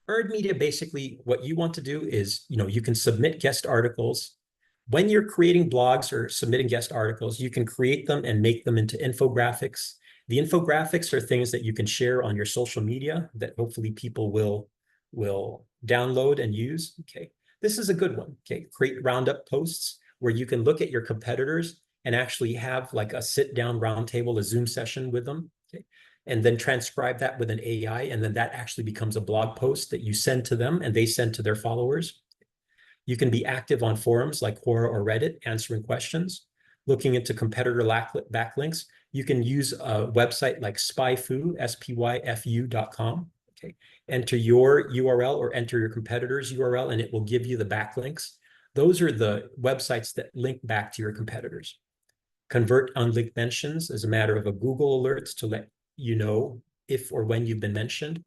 Earned media, basically what you want to do is, you can submit guest articles. When you're creating blogs or submitting guest articles, you can create them and make them into infographics. The infographics are things that you can share on your social media that hopefully people will download and use. Okay, this is a good one. Okay, create roundup posts where you can look at your competitors and actually have like a sit-down roundtable, a Zoom session with them. Okay, and then transcribe that with an AI, and then that actually becomes a blog post that you send to them and they send to their followers. You can be active on forums like Quora or Reddit, answering questions, looking into competitor backlinks. You can use a website like spyfu, spyfu.com. Okay, enter your URL or enter your competitor's URL, and it will give you the backlinks. Those are the websites that link back to your competitors. Convert unlinked mentions as a matter of a Google alerts to let you know if or when you've been mentioned.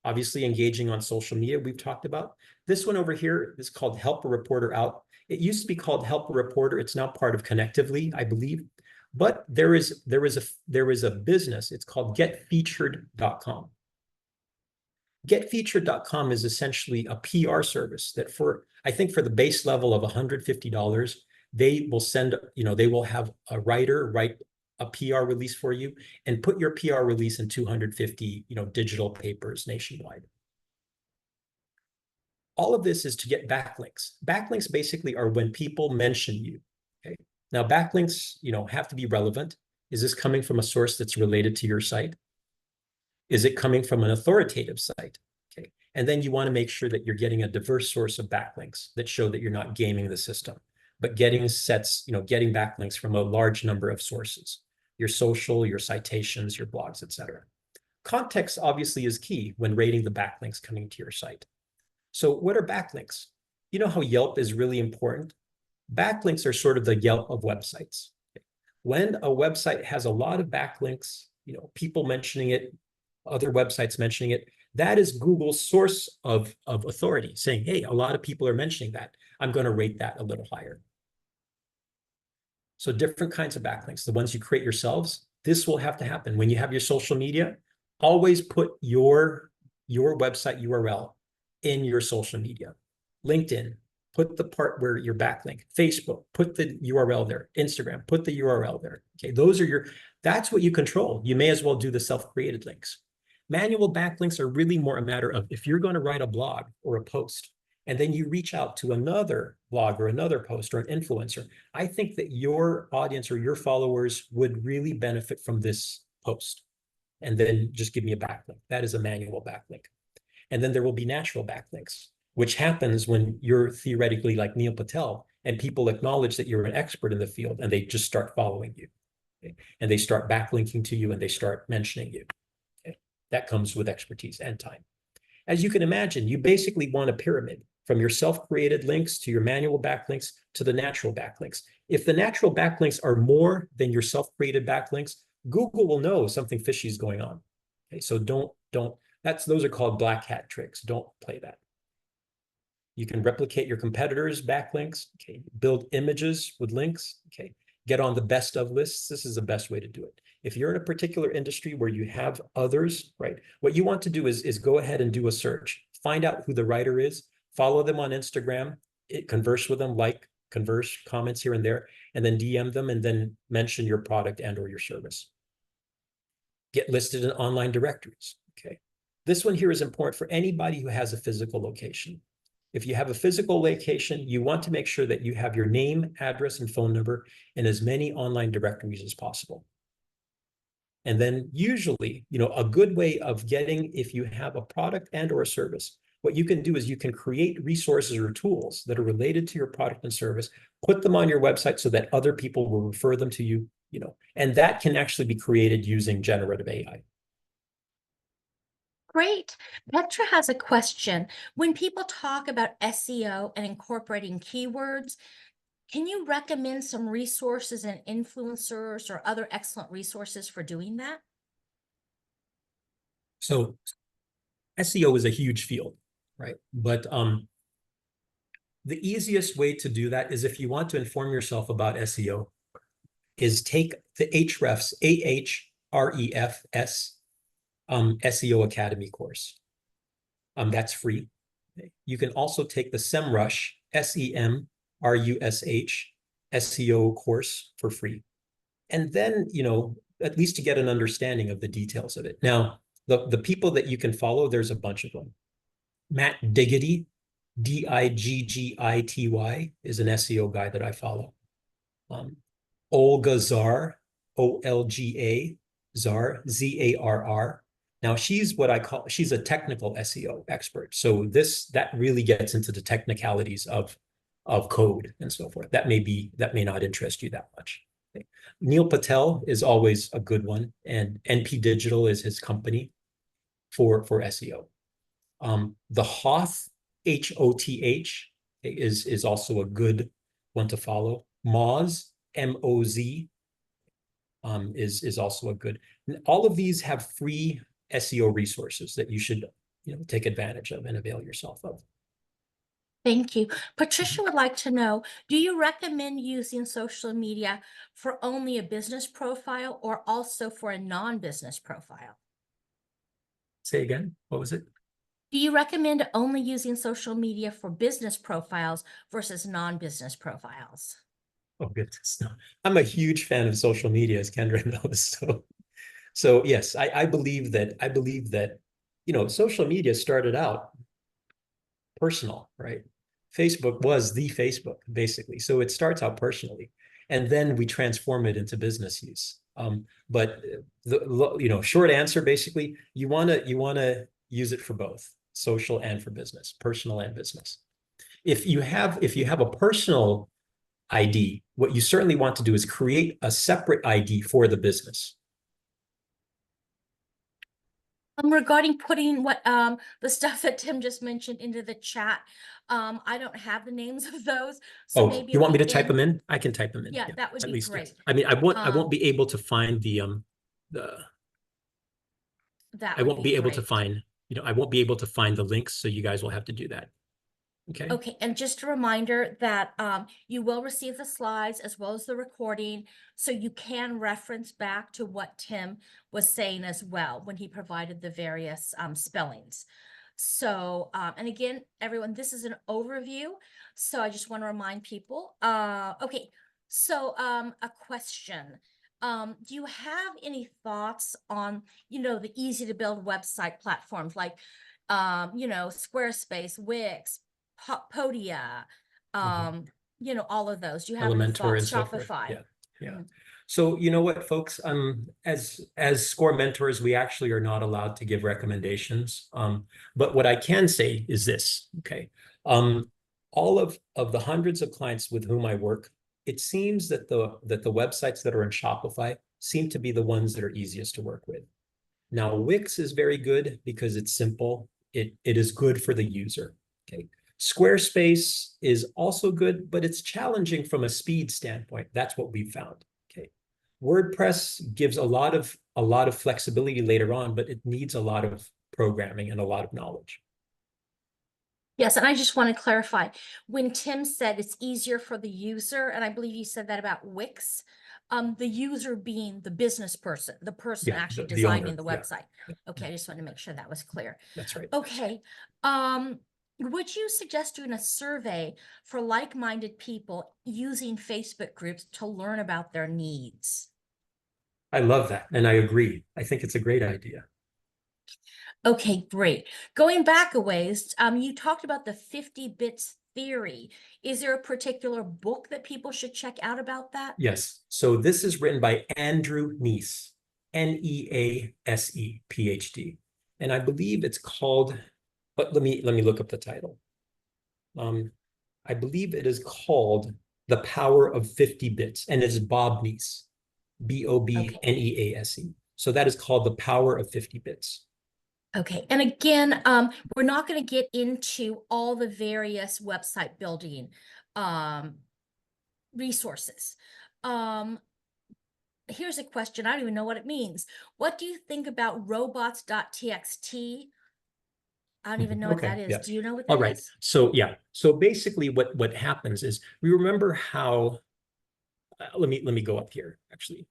Obviously, engaging on social media, we've talked about. This one over here is called Help a Reporter Out. It used to be called Help a Reporter. It's now part of Connectively, I believe. But there is a business. It's called getfeatured.com. Getfeatured.com is essentially a PR service that I think for the base level of $150, they will send, they will have a writer write a PR release for you and put your PR release in 250, digital papers nationwide. All of this is to get backlinks. Backlinks basically are when people mention you. Okay. Now backlinks, have to be relevant. Is this coming from a source that's related to your site? Is it coming from an authoritative site? Okay. And then you want to make sure that you're getting a diverse source of backlinks that show that you're not gaming the system, but getting backlinks from a large number of sources, your social, your citations, your blogs, etc. Context obviously is key when rating the backlinks coming to your site. So what are backlinks? You know how Yelp is really important? Backlinks are sort of the Yelp of websites. When a website has a lot of backlinks, people mentioning it, other websites mentioning it, that is Google's source of authority, saying, hey, a lot of people are mentioning that. I'm going to rate that a little higher. So different kinds of backlinks, the ones you create yourselves, this will have to happen. When you have your social media, always put your website URL in your social media. LinkedIn, put the part where your backlink. Facebook, put the URL there. Instagram, put the URL there. Okay, that's what you control. You may as well do the self-created links. Manual backlinks are really more a matter of if you're going to write a blog or a post, and then you reach out to another blog or another post or an influencer, I think that your audience or your followers would really benefit from this post. And then just give me a backlink. That is a manual backlink. And then there will be natural backlinks, which happens when you're theoretically like Neil Patel and people acknowledge that you're an expert in the field and they just start following you. Okay? And they start backlinking to you and they start mentioning you. Okay? That comes with expertise and time. As you can imagine, you basically want a pyramid from your self-created links to your manual backlinks to the natural backlinks. If the natural backlinks are more than your self-created backlinks, Google will know something fishy is going on. Okay, so those are called black hat tricks. Don't play that. You can replicate your competitors' backlinks, okay, build images with links, okay, get on the best of lists. This is the best way to do it. If you're in a particular industry where you have others, right, what you want to do is go ahead and do a search, find out who the writer is, follow them on Instagram, converse with them, converse, comments here and there, and then DM them and then mention your product and or your service. Get listed in online directories, okay? This one here is important for anybody who has a physical location. If you have a physical location, you want to make sure that you have your name, address, and phone number in as many online directories as possible. And then usually, a good way of getting, if you have a product and or a service, what you can do is you can create resources or tools that are related to your product and service, put them on your website so that other people will refer them to you, and that can actually be created using generative AI. Great. Petra has a question. When people talk about SEO and incorporating keywords, can you recommend some resources and influencers or other excellent resources for doing that? So SEO is a huge field, right? But the easiest way to do that is if you want to inform yourself about SEO, is take the Ahrefs, AHREFS SEO Academy course. That's free. You can also take the SEMrush, SEMRUSH SEO course for free. And then, at least to get an understanding of the details of it. Now, the people that you can follow, there's a bunch of them. Matt Diggity, Diggity, is an SEO guy that I follow. Olga Zar, OLGA, Zar, ZARR. Now she's she's a technical SEO expert. So that really gets into the technicalities of code and so forth. That may not interest you that much. Okay. Neil Patel is always a good one, and NP Digital is his company for SEO. The Hoth, HOTH, is also a good one to follow. Moz, MOZ, is also a good. All of these have free SEO resources that you should take advantage of and avail yourself of. Thank you. Patricia would like to know, do you recommend using social media for only a business profile or also for a non-business profile? Say again, what was it? Do you recommend only using social media for business profiles versus non-business profiles? Oh, goodness. No. I'm a huge fan of social media, as Kendra knows. So yes, I believe that, social media started out personal, right? Facebook was the Facebook, basically. So it starts out personally. And then we transform it into business use. But short answer, basically, you want to use it for both social and for business, personal and business. If you have a personal ID, what you certainly want to do is create a separate ID for the business. Regarding putting what the stuff that Tim just mentioned into the chat, I don't have the names of those, so Oh, maybe you at want me the to type end. them in? I can type them in. Yeah, that would at be least, yes. great. I mean, I won't be able to find That I would won't be be able to great. find, I won't be able to find the links, so you guys will have to do that. Okay. Okay, and just a reminder that you will receive the slides as well as the recording, so you can reference back to what Tim was saying as well when he provided the various spellings. So, and again, everyone, this is an overview, so I just want to remind people. Okay, so a question. Do you have any thoughts on, the easy to build website platforms like, Squarespace, Wix, Podia, all of those. Do you have any Elementor and thoughts? so forth. Shopify. Yeah. Mhm. So you know what, folks? As score mentors, we actually are not allowed to give recommendations. But what I can say is this, okay? All of the hundreds of clients with whom I work, it seems that the websites that are in Shopify seem to be the ones that are easiest to work with. Now, Wix is very good because it's simple. It is good for the user. Okay. Squarespace is also good, but it's challenging from a speed standpoint. That's what we found. Okay. WordPress gives a lot of flexibility later on, but it needs a lot of programming and a lot of knowledge. Yes, and I just want to clarify, when Tim said it's easier for the user, and I believe you said that about Wix, the user being the business person, the person Yeah, actually the owner. designing the Yeah. website. Okay, I just wanted to make sure that was clear. That's right. Okay, would you suggest doing a survey for like-minded people using Facebook groups to learn about their needs? I love that. And I agree. I think it's a great idea. Okay, great. Going back a ways, you talked about the 50 bits theory. Is there a particular book that people should check out about that? Yes. So this is written by Andrew Nease, Nease, PhD. And I believe it's called, but let me look up the title. I believe it is called The Power of 50 Bits, and it's Bob Nease, Bobnease. So that is called The Power of 50 Bits. Okay, and again, we're not going to get into all the various website building resources. Here's a question. I don't even know what it means. What do you think about robots.txt? I don't even know what that is. Yeah. Do you know what All that right. is? So yeah. So basically what happens is we remember how let me go up here actually.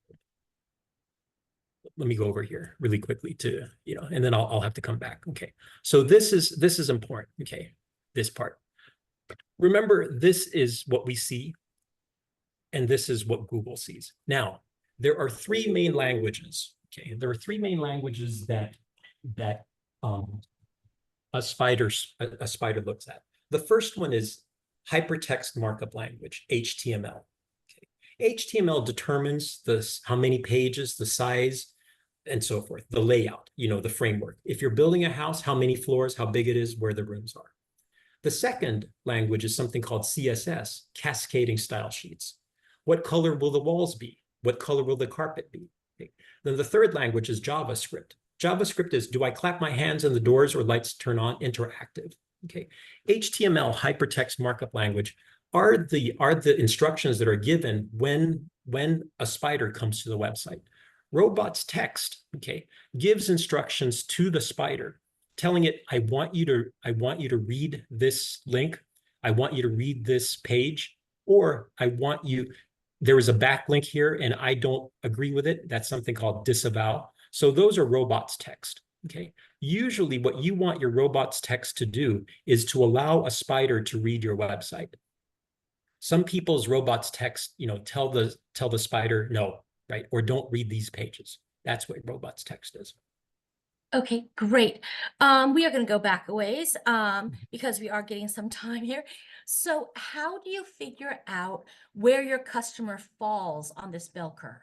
Let me go over here really quickly to, and then I'll have to come back. Okay. So this is important. Okay. This part. Remember, this is what we see, and this is what Google sees. Now, there are three main languages. Okay. There are three main languages that a spider looks at. The first one is hypertext markup language, HTML. Okay. HTML determines how many pages, the size, and so forth, the layout, the framework. If you're building a house, how many floors, how big it is, where the rooms are. The second language is something called CSS, cascading style sheets. What color will the walls be? What color will the carpet be? Okay. Then the third language is JavaScript. JavaScript is, do I clap my hands and the doors or lights turn on? Interactive. Okay. HTML, hypertext markup language, are the instructions that are given when a spider comes to the website. Robots text, okay, gives instructions to the spider, telling it, I want you to read this link, I want you to read this page, or there is a backlink here and I don't agree with it. That's something called disavow. So those are robots text. Okay. Usually what you want your robots text to do is to allow a spider to read your website. Some people's robots text, tell the spider no, right? Or don't read these pages. That's what robots text is. Okay, great. We are going to go back a ways because we are getting some time here. So how do you figure out where your customer falls on this bell curve?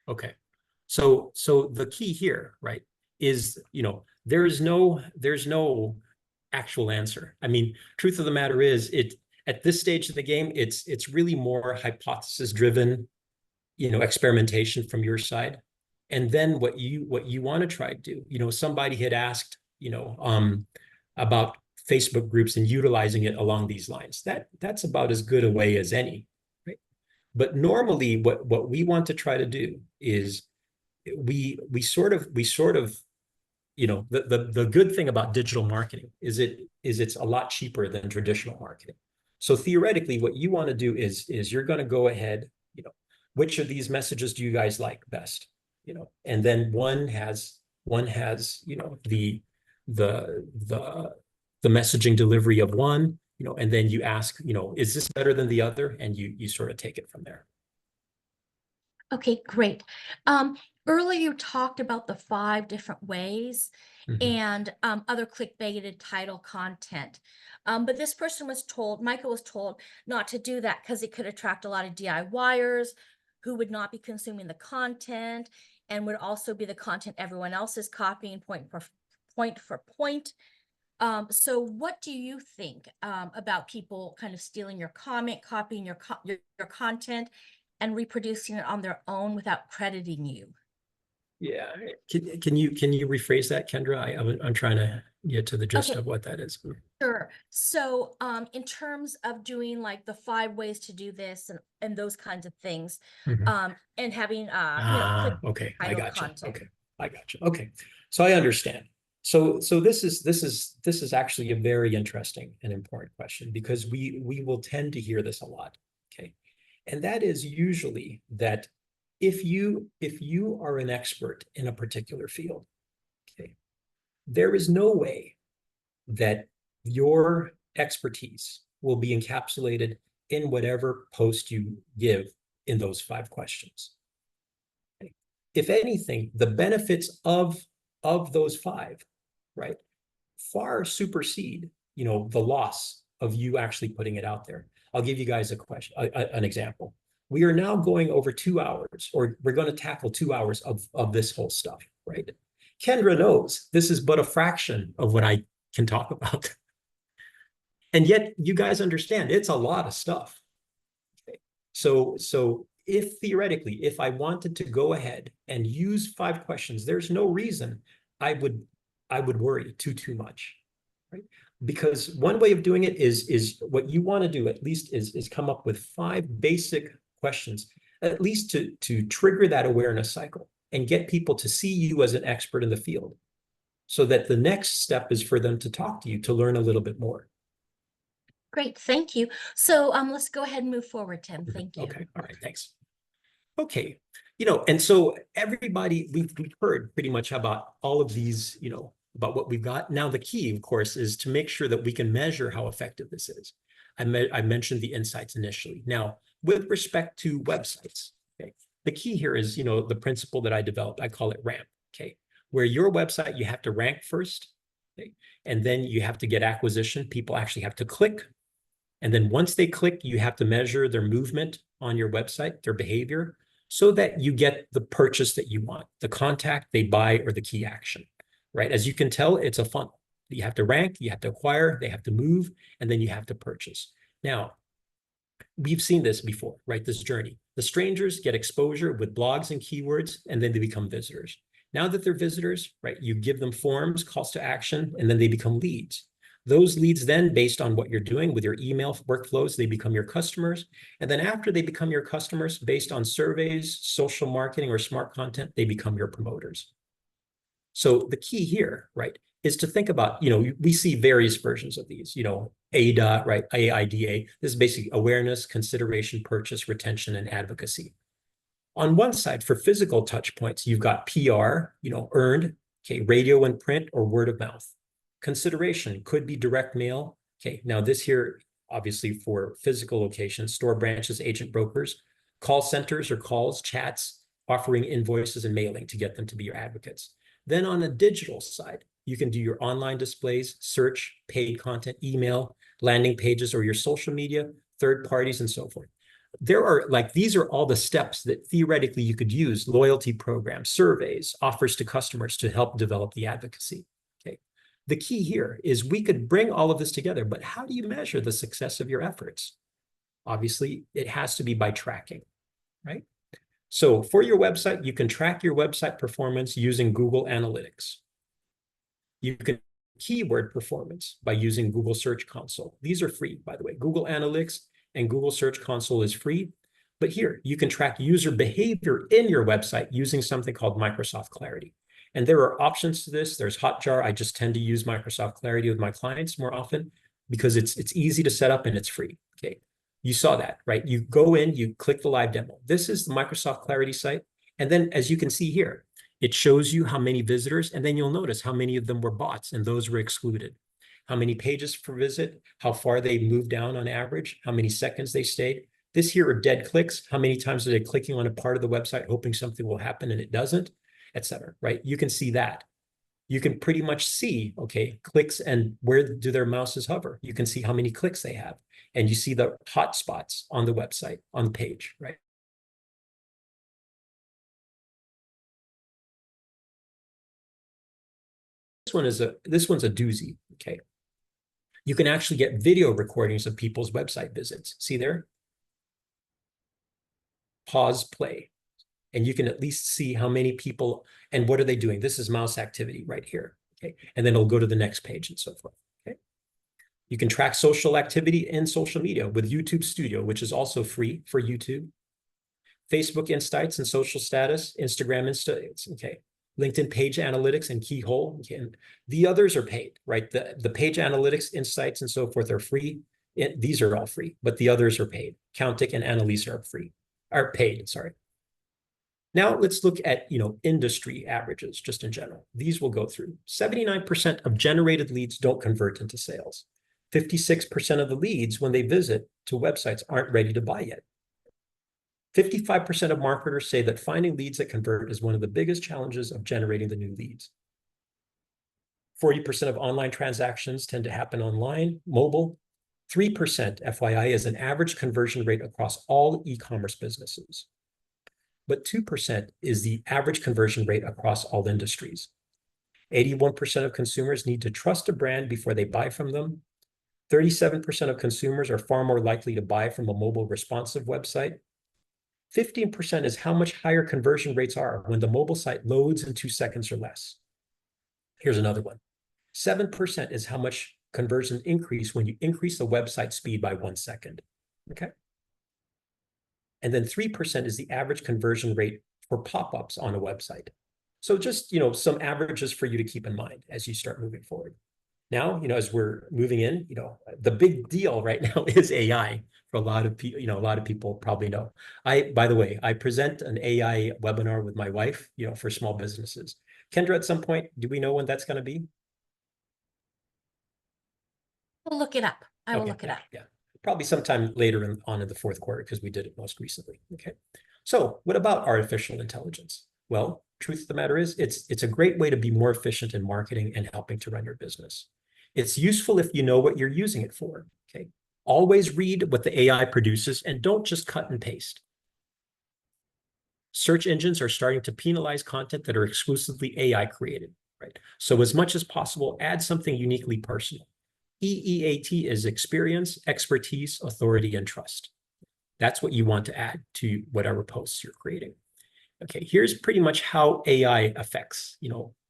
Okay. So the key here, right, is, there's no actual answer. I mean, truth of the matter is, at this stage of the game, it's really more hypothesis driven, experimentation from your side. And then what you want to try to do, somebody had asked, about Facebook groups and utilizing it along these lines. That's about as good a way as any, right? But normally what we want to try to do is we sort of the good thing about digital marketing is it's a lot cheaper than traditional marketing. So theoretically, what you want to do is you're going to go ahead, which of these messages do you guys like best? And then one has the the messaging delivery of one, and then you ask, is this better than the other? And you sort of take it from there. Okay, great. Earlier you talked about the 5 different ways Mhm. and other clickbaited title content. But this person was told, Michael was told not to do that because it could attract a lot of DIYers who would not be consuming the content and would also be the content everyone else is copying point for point. So what do you think about people kind of stealing your comment, copying your content, and reproducing it on their own without crediting you? Yeah. Can you rephrase that, Kendra? I'm trying to get to the gist Okay, of what that is. sure. So, in terms of doing like the 5 ways to do this and those kinds of things, Mhm. and having click Okay, I title gotcha. content. Okay, I gotcha. Okay, so I understand. So this is actually a very interesting and important question because we will tend to hear this a lot. Okay, and that is usually that if you are an expert in a particular field, okay, there is no way that your expertise will be encapsulated in whatever post you give in those 5 questions. If anything, the benefits of those 5, right, far supersede, the loss of you actually putting it out there. I'll give you guys an example. We are now going over 2 hours, or we're going to tackle 2 hours of this whole stuff, right? Kendra knows this is but a fraction of what I can talk about. And yet you guys understand it's a lot of stuff. Okay. So if theoretically, if I wanted to go ahead and use 5 questions, there's no reason I would worry too much, right? Because one way of doing it is what you want to do at least is come up with 5 basic questions, at least to trigger that awareness cycle and get people to see you as an expert in the field, so that the next step is for them to talk to you to learn a little bit more. Great, thank you. So, let's go ahead and move forward, Tim. Thank you. Okay, all right, thanks. Okay, and so everybody, we've heard pretty much about all of these, about what we've got. Now, the key, of course, is to make sure that we can measure how effective this is. I mentioned the insights initially. Now, with respect to websites, okay, the key here is, the principle that I developed. I call it RAMP, okay, where your website, you have to rank first, okay, and then you have to get acquisition. People actually have to click. And then once they click, you have to measure their movement on your website, their behavior, so that you get the purchase that you want, the contact, they buy, or the key action, right? As you can tell, it's a funnel. You have to rank, you have to acquire, they have to move, and then you have to purchase. Now, we've seen this before, right? This journey. The strangers get exposure with blogs and keywords, and then they become visitors. Now that they're visitors, right, you give them forms, calls to action, and then they become leads. Those leads then, based on what you're doing with your email workflows, they become your customers. And then after they become your customers, based on surveys, social marketing, or smart content, they become your promoters. So the key here, right, is to think about, we see various versions of these, AIDA, right, AIDA. This is basically awareness, consideration, purchase, retention, and advocacy. On one side, for physical touch points, you've got PR, earned, okay, radio and print, or word of mouth. Consideration could be direct mail. Okay, now this here, obviously for physical locations, store branches, agent brokers, call centers or calls, chats, offering invoices and mailing to get them to be your advocates. Then on the digital side, you can do your online displays, search, paid content, email, landing pages, or your social media, third parties, and so forth. there are like, these are all the steps that theoretically you could use: loyalty programs, surveys, offers to customers to help develop the advocacy. Okay. The key here is we could bring all of this together, but how do you measure the success of your efforts? Obviously, it has to be by tracking, right? So for your website, you can track your website performance using Google Analytics. You can keyword performance by using Google Search Console. These are free, by the way. Google Analytics and Google Search Console is free. But here, you can track user behavior in your website using something called Microsoft Clarity. And there are options to this. There's Hotjar. I just tend to use Microsoft Clarity with my clients more often because it's easy to set up and it's free. Okay. You saw that, right? You go in, you click the live demo. This is the Microsoft Clarity site. And then as you can see here, it shows you how many visitors, and then you'll notice how many of them were bots, and those were excluded. How many pages per visit, how far they moved down on average, how many seconds they stayed. This here are dead clicks. How many times are they clicking on a part of the website hoping something will happen and it doesn't, et cetera, right? You can see that. You can pretty much see, okay, clicks and where do their mouses hover. You can see how many clicks they have. And you see the hot spots on the website, on the page, right? This one's a doozy, okay? You can actually get video recordings of people's website visits. See there? Pause, play. And you can at least see how many people and what are they doing. This is mouse activity right here, okay? And then it'll go to the next page and so forth, okay? You can track social activity in social media with YouTube Studio, which is also free for YouTube. Facebook Insights and social status, Instagram Insights, okay. LinkedIn page analytics and keyhole. Okay. And the others are paid, right? The page analytics, insights, and so forth are free. These are all free, but the others are paid. Countic and Annalise are free, are paid, sorry. Now let's look at, industry averages just in general. These will go through. 79% of generated leads don't convert into sales. 56% of the leads when they visit to websites aren't ready to buy yet. 55% of marketers say that finding leads that convert is one of the biggest challenges of generating the new leads. 40% of online transactions tend to happen online, mobile. 3%, FYI, is an average conversion rate across all e-commerce businesses. But 2% is the average conversion rate across all industries. 81% of consumers need to trust a brand before they buy from them. 37% of consumers are far more likely to buy from a mobile responsive website. 15% is how much higher conversion rates are when the mobile site loads in 2 seconds or less. Here's another one. 7% is how much conversions increase when you increase the website speed by 1 second, okay? And then 3% is the average conversion rate for pop-ups on a website. So just, some averages for you to keep in mind as you start moving forward. Now, as we're moving in, the big deal right now is AI. For a lot of people, a lot of people probably know. By the way, I present an AI webinar with my wife, for small businesses. Kendra, at some point, do we know when that's going to be? We'll look it up. I will look it up. Yeah, probably sometime later on in the fourth quarter because we did it most recently. Okay. So what about artificial intelligence? Well, truth of the matter is it's a great way to be more efficient in marketing and helping to run your business. It's useful if you know what you're using it for, okay? Always read what the AI produces and don't just cut and paste. Search engines are starting to penalize content that are exclusively AI created, right? So as much as possible, add something uniquely personal. EEAT is experience, expertise, authority, and trust. That's what you want to add to whatever posts you're creating. Okay, here's pretty much how AI affects,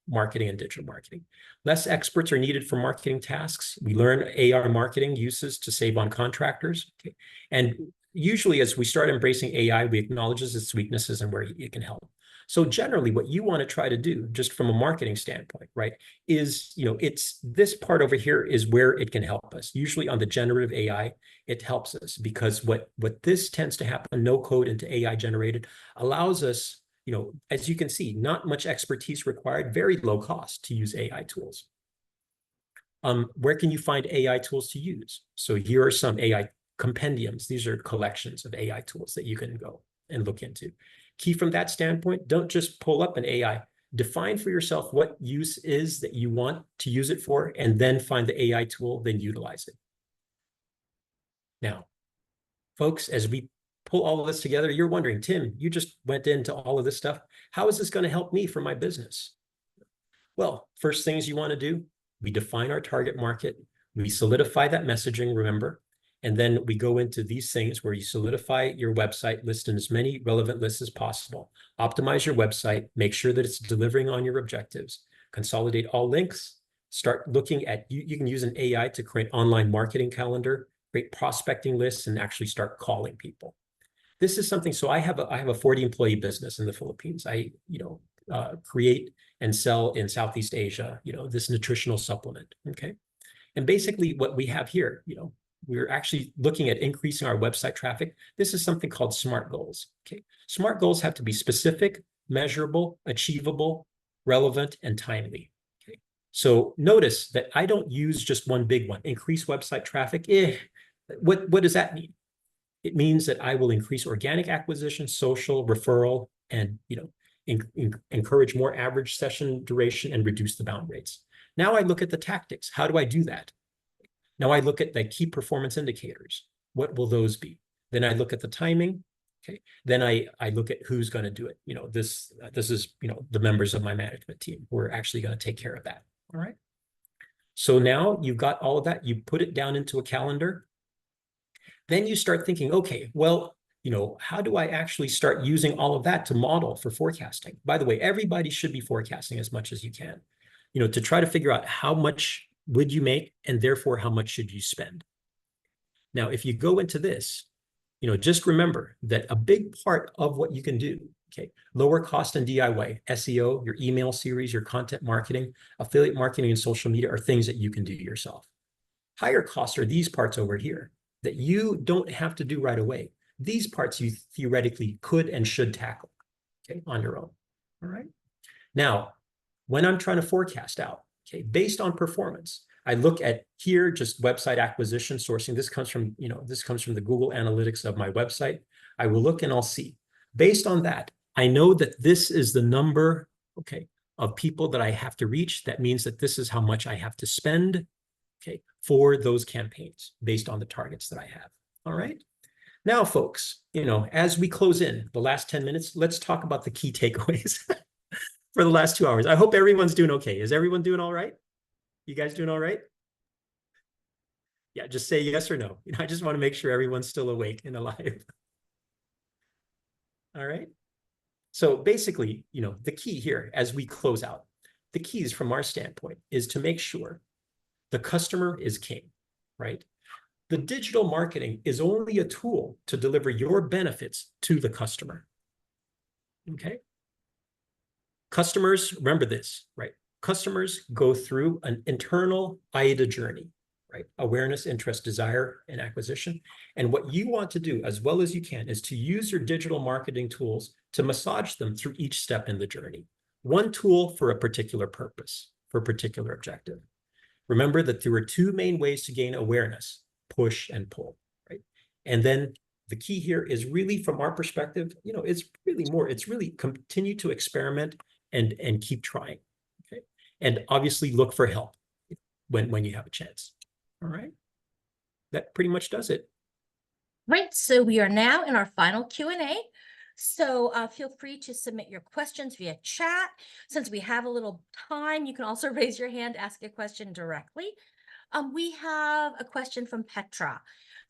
marketing and digital marketing. Less experts are needed for marketing tasks. We learn AR marketing uses to save on contractors. Okay? And usually as we start embracing AI, we acknowledge its weaknesses and where it can help. So generally what you want to try to do, just from a marketing standpoint, right, is, it's this part over here is where it can help us. Usually on the generative AI, it helps us because what this tends to happen, no code into AI generated, allows us, as you can see, not much expertise required, very low cost to use AI tools. Where can you find AI tools to use? So here are some AI compendiums. These are collections of AI tools that you can go and look into. Key from that standpoint, don't just pull up an AI. Define for yourself what use is that you want to use it for, and then find the AI tool, then utilize it. Now, folks, as we pull all of this together, you're wondering, Tim, you just went into all of this stuff. How is this going to help me for my business? Well, first things you want to do, we define our target market, we solidify that messaging, remember, and then we go into these things where you solidify your website, list in as many relevant lists as possible, optimize your website, make sure that it's delivering on your objectives, consolidate all links, start looking at, you can use an AI to create online marketing calendar, create prospecting lists, and actually start calling people. This is something, so I have a 40 employee business in the Philippines. I, create and sell in Southeast Asia, this nutritional supplement, okay? And basically what we have here, we're actually looking at increasing our website traffic. This is something called SMART goals, okay? SMART goals have to be specific, measurable, achievable, relevant, and timely, okay? So notice that I don't use just one big one, increase website traffic. What does that mean? It means that I will increase organic acquisition, social, referral, and encourage more average session duration and reduce the bounce rates. Now I look at the tactics. How do I do that? Now I look at the key performance indicators. What will those be? Then I look at the timing. Okay. Then I look at who's going to do it. This is the members of my management team who are actually going to take care of that. All right. So now you've got all of that. You put it down into a calendar. Then you start thinking, okay, well, how do I actually start using all of that to model for forecasting? By the way, everybody should be forecasting as much as you can, to try to figure out how much would you make and therefore how much should you spend. Now, if you go into this, just remember that a big part of what you can do, okay, lower cost and DIY, SEO, your email series, your content marketing, affiliate marketing, and social media are things that you can do yourself. Higher costs are these parts over here that you don't have to do right away. These parts you theoretically could and should tackle, okay, on your own. All right. Now, when I'm trying to forecast out, okay, based on performance, I look at here just website acquisition sourcing. This comes from the Google Analytics of my website. I will look and I'll see. Based on that, I know that this is the number, okay, of people that I have to reach. That means that this is how much I have to spend, okay, for those campaigns based on the targets that I have. All right. Now, folks, as we close in the last 10 minutes, let's talk about the key takeaways for the last 2 hours. I hope everyone's doing okay. Is everyone doing all right? You guys doing all right? Yeah, just say yes or no. I just want to make sure everyone's still awake and alive. All right. So basically, the key here as we close out, the keys from our standpoint is to make sure the customer is king, right? The digital marketing is only a tool to deliver your benefits to the customer. Okay. Customers, remember this, right? Customers go through an internal AIDA journey, right? Awareness, interest, desire, and acquisition. And what you want to do as well as you can is to use your digital marketing tools to massage them through each step in the journey. One tool for a particular purpose, for a particular objective. Remember that there are two main ways to gain awareness: push and pull, right? And then the key here is really, from our perspective, it's really continue to experiment and keep trying, okay? And obviously look for help when you have a chance. All right, that pretty much does it. Right, so we are now in our final Q&A. So feel free to submit your questions via chat. Since we have a little time, you can also raise your hand, ask a question directly. We have a question from Petra.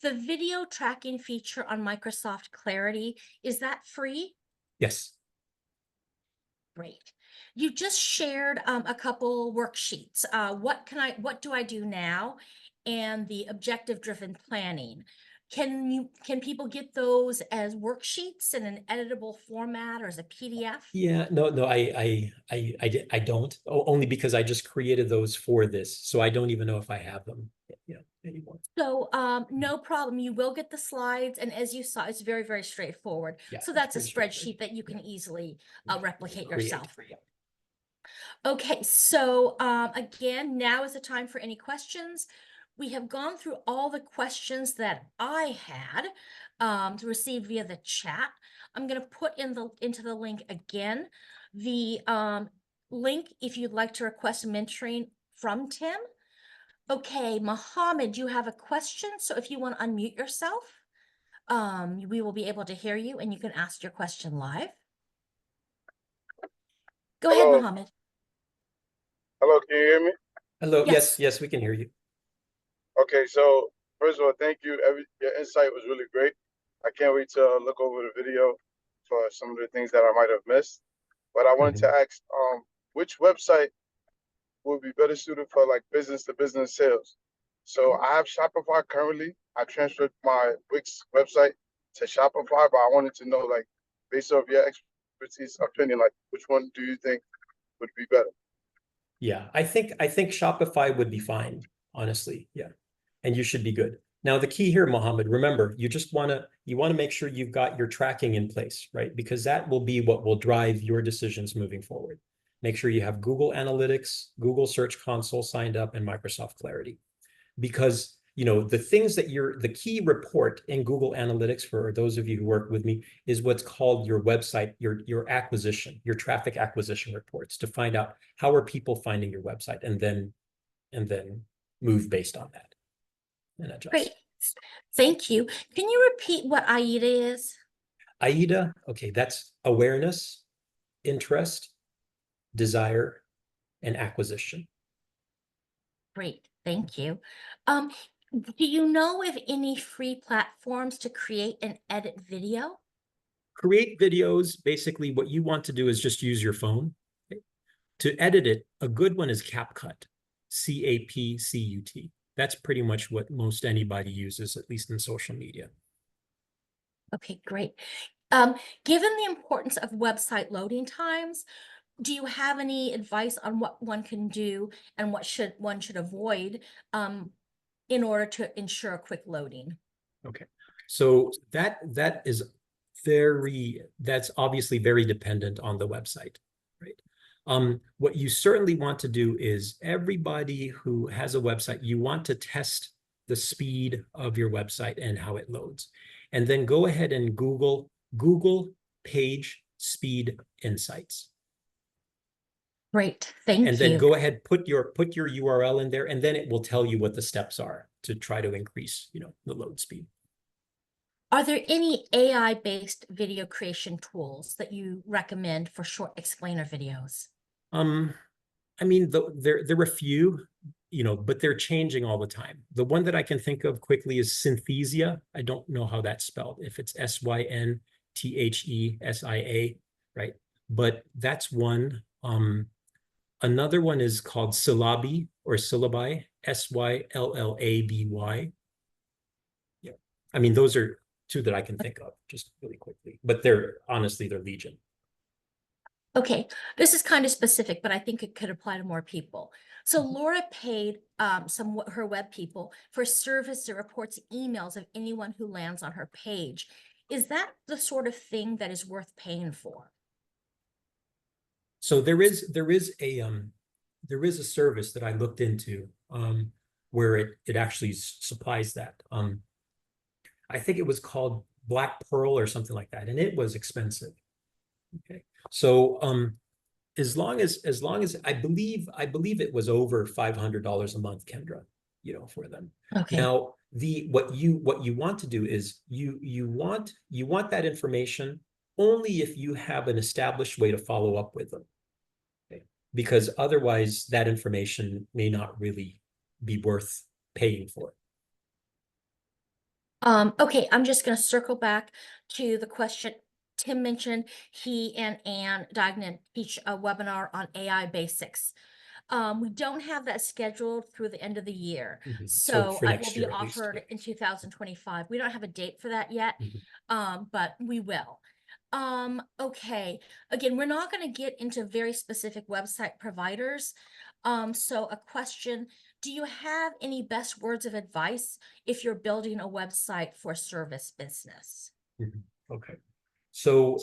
The video tracking feature on Microsoft Clarity, is that free? Yes. Great. You just shared a couple worksheets. What do I do now? And the objective-driven planning. Can people get those as worksheets in an editable format or as a PDF? Yeah, no, I don't. Only because I just created those for this, so I don't even know if I have them, anymore. So no problem. You will get the slides, and as you saw, it's very, very straightforward. Yeah, So it's that's a pretty straightforward. spreadsheet that you can easily Yeah, replicate create, yourself. yeah. Okay, so again, now is the time for any questions. We have gone through all the questions that I had to receive via the chat. I'm going to put into the link again the link if you'd like to request mentoring from Tim. Okay, Mohammed, you have a question, so if you want to unmute yourself. We will be able to hear you and you can ask your question live. Go ahead, Hello. Mohammed. Hello, can you hear me? Hello. Yes. Yes, we can hear you. Okay, so first of all, thank you. Your insight was really great. I can't wait to look over the video for some of the things that I might have missed. But I wanted to Mhm. ask, which website would be better suited for like business to business sales? So I have Shopify currently. I transferred my Wix website to Shopify, but I wanted to know, like, based off your expertise opinion, like, which one do you think would be better? Yeah, I think Shopify would be fine, honestly. Yeah. And you should be good. Now, the key here, Mohammed, remember, you want to make sure you've got your tracking in place, right? Because that will be what will drive your decisions moving forward. Make sure you have Google Analytics, Google Search Console signed up, and Microsoft Clarity. Because the key report in Google Analytics, for those of you who work with me, is what's called your website, your acquisition, your traffic acquisition reports, to find out how are people finding your website, and then move based on that and Great. adjust. Thank you. Can you repeat what AIDA is? AIDA, okay, that's awareness, interest, desire, and acquisition. Great. Thank you. Um, do you know of any free platforms to create and edit video? Create videos, basically what you want to do is just use your phone. To edit it, a good one is CapCut, CAPCUT. That's pretty much what most anybody uses, at least in social media. Okay, great. Given the importance of website loading times, do you have any advice on what one can do and what one should avoid in order to ensure a quick loading? Okay, so that's obviously very dependent on the website, right? What you certainly want to do is, everybody who has a website, you want to test the speed of your website and how it loads. And then go ahead and Google page speed insights. Great, And thank then you. go ahead, put your URL in there, and then it will tell you what the steps are to try to increase, the load speed. Are there any AI-based video creation tools that you recommend for short explainer videos? I mean, there are a few, but they're changing all the time. The one that I can think of quickly is Synthesia. I don't know how that's spelled, if it's SYNTHESIA, right? But that's one. Another one is called Syllabi, or Syllabi, SYLLABY. Yeah. I mean, those are two that I can think of just really quickly, but they're legion. Okay, this is kind of specific, but I think it could apply to more people. So Laura paid her web people for service that reports emails of anyone who lands on her page. Is that the sort of thing that is worth paying for? So there is a service that I looked into where it actually supplies that. I think it was called Black Pearl or something like that, and it was expensive. Okay, so as long as I believe it was over $500 a month, Kendra, for them. Okay. Now, what you want to do is you want that information only if you have an established way to follow up with them. Okay? Because otherwise that information may not really be worth paying for. Okay, I'm just going to circle back to the question. Tim mentioned he and Ann Diagnan teach a webinar on AI basics. We don't have that scheduled through the end of the year. So So for it will next be year, at least, offered yeah. in 2025. We don't have a date for that yet, but we will. Okay, again, we're not going to get into very specific website providers. So a question, do you have any best words of advice if you're building a website for a service business? Okay. So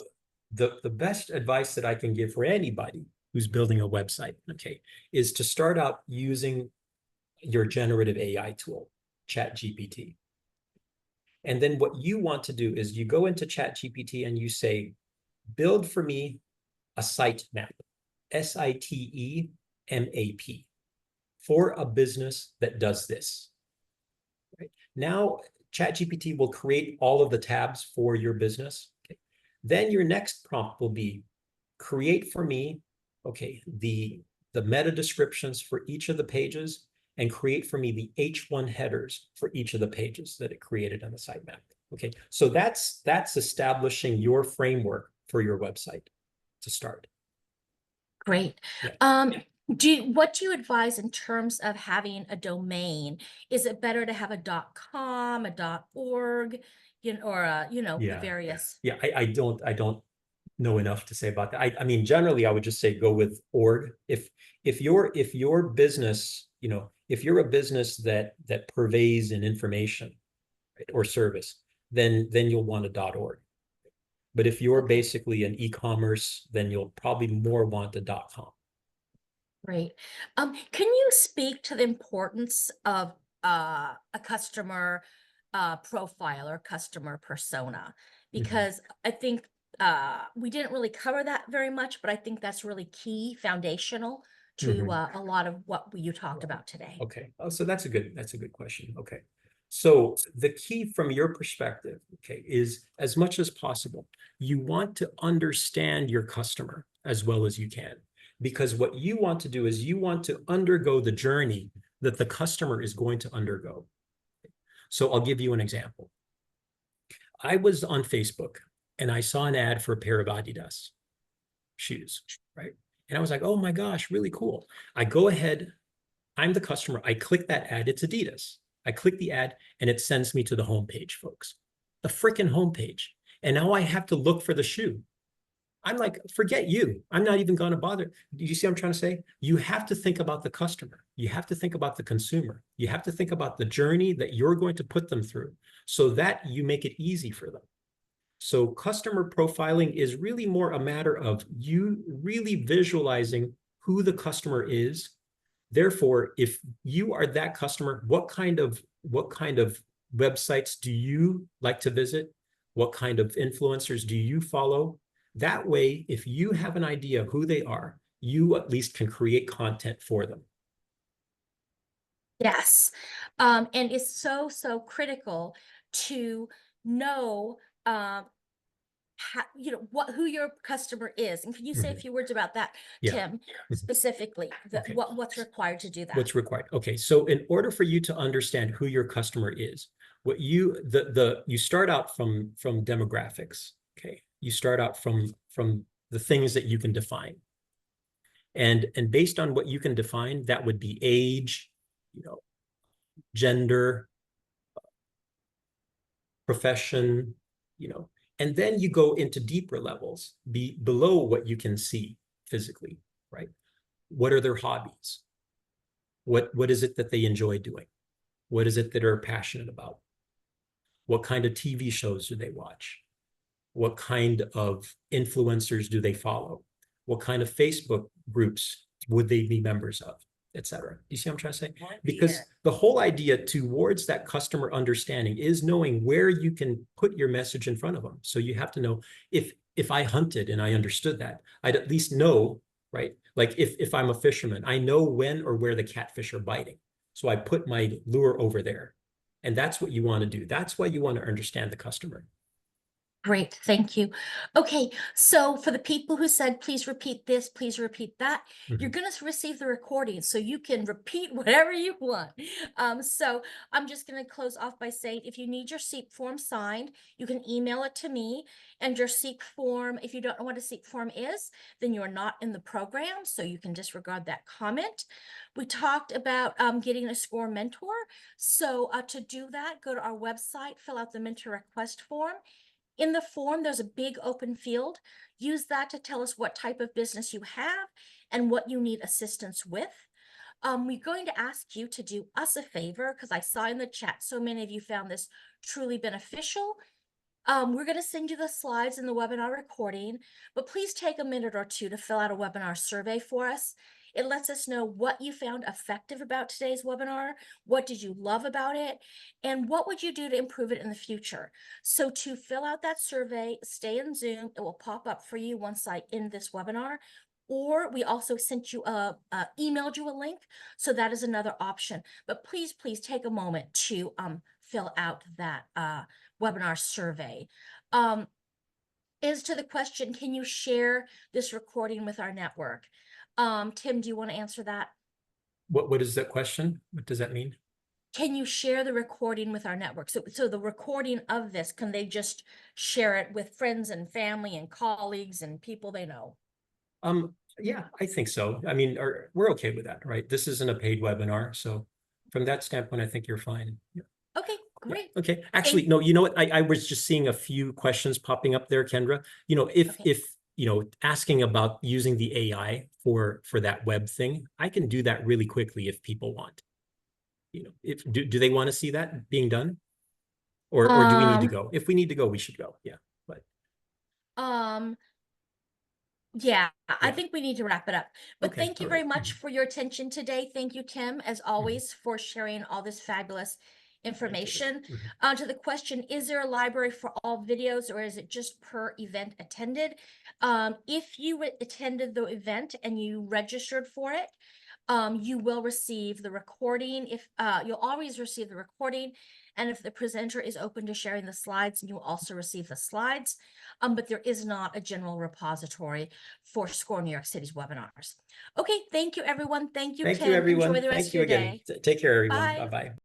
the best advice that I can give for anybody who's building a website, okay, is to start out using your generative AI tool, ChatGPT. And then what you want to do is you go into ChatGPT and you say, build for me a sitemap, SITEMAP, for a business that does this. Right? Now, ChatGPT will create all of the tabs for your business. Okay. Then your next prompt will be create for me, okay, the meta descriptions for each of the pages and create for me the H1 headers for each of the pages that it created on the sitemap. Okay, so that's establishing your framework for your website to start. Great. Yeah. What do you advise in terms of having a domain? Is it better to have a .com, a .org, or the Yeah. various? Yeah, I don't know enough to say about that. I mean, generally, I would just say go with org. If your business, if you're a business that purveys in information, right, or service, then you'll want a .org. But if you're Okay. basically an e-commerce, then you'll probably more want a .com. Great. Can you speak to the importance of a customer profile or customer persona? Because I think we didn't really cover that very much, but I think that's really key, foundational to a lot of what you talked about today. Okay. Oh, so that's a good question. Okay. So the key from your perspective, okay, is as much as possible, you want to understand your customer as well as you can. Because what you want to do is you want to undergo the journey that the customer is going to undergo. So I'll give you an example. I was on Facebook and I saw an ad for a pair of Adidas shoes, right? And I was like, oh my gosh, really cool. I go ahead, I'm the customer. I click that ad. It's Adidas. I click the ad and it sends me to the homepage, folks. The freaking homepage. And now I have to look for the shoe. I'm like, forget you. I'm not even going to bother. Do you see what I'm trying to say? You have to think about the customer. You have to think about the consumer. You have to think about the journey that you're going to put them through so that you make it easy for them. So customer profiling is really more a matter of you really visualizing who the customer is. Therefore, if you are that customer, what kind of websites do you like to visit? What kind of influencers do you follow? That way, if you have an idea of who they are, you at least can create content for them. Yes. And it's so critical to know who your customer is. And can you say a few words about that, Yeah. Tim, specifically, Okay. what's required to do that? What's required? Okay, so in order for you to understand who your customer is, what you start out from demographics. Okay, you start out from the things that you can define, and based on what you can define, that would be age, gender, profession, and then you go into deeper levels below what you can see physically, right? What are their hobbies? What is it that they enjoy doing? What is it that they're passionate about? What kind of TV shows do they watch? What kind of influencers do they follow? What kind of Facebook groups would they be members of, et cetera? You see what I'm trying to say? Because the whole idea towards that customer understanding is knowing where you can put your message in front of them. So you have to know if I hunted and I understood that, I'd at least know, right? Like if I'm a fisherman, I know when or where the catfish are biting. So I put my lure over there. And that's what you want to do. That's why you want to understand the customer. Great, thank you. Okay, so for the people who said, please repeat this, please repeat that, you're going to receive the recording so you can repeat whatever you want. So I'm just going to close off by saying, if you need your SEEP form signed, you can email it to me. And your SEEP form, if you don't know what a SEEP form is, then you're not in the program, so you can disregard that comment. We talked about getting a SCORE mentor. So to do that, go to our website, fill out the mentor request form. In the form, there's a big open field. Use that to tell us what type of business you have and what you need assistance with. We're going to ask you to do us a favor because I saw in the chat so many of you found this truly beneficial. We're going to send you the slides in the webinar recording, but please take a minute or two to fill out a webinar survey for us. It lets us know what you found effective about today's webinar, what did you love about it, and what would you do to improve it in the future. So to fill out that survey, stay in Zoom. It will pop up for you once I end this webinar. Or we also sent you emailed you a link. So that is another option. But please take a moment to fill out that webinar survey. As to the question, can you share this recording with our network? Tim, do you want to answer that? What is that question? What does that mean? Can you share the recording with our network? So the recording of this, can they just share it with friends and family and colleagues and people they know? Yeah, I think so. I mean, we're okay with that, right? This isn't a paid webinar, so from that standpoint, I think you're fine. Yeah. Okay, great. Yeah. Okay. Actually, no, you know what? I was just seeing a few questions popping up there, Kendra. You know, if you know, asking about using the AI for that web thing, I can do that really quickly if people want. You know, if do they want to see that being done? Or do we need to go? If we need to go, we should go. Yeah. But yeah, I Yeah. think we need to wrap it up. But Okay, thank you all very right. much for your attention today. Thank you, Tim, as always, for sharing all this fabulous information. To the question, is there a library for all videos or is it just per event attended? If you attended the event and you registered for it, you will receive the recording. If you'll always receive the recording, and if the presenter is open to sharing the slides, you will also receive the slides. But there is not a general repository for SCORE New York City's webinars. Okay, thank you, everyone. Thank you, Thank Tim. you, everyone. Enjoy the rest Thank of you your again. day. Take care, everyone. Bye. Bye-bye.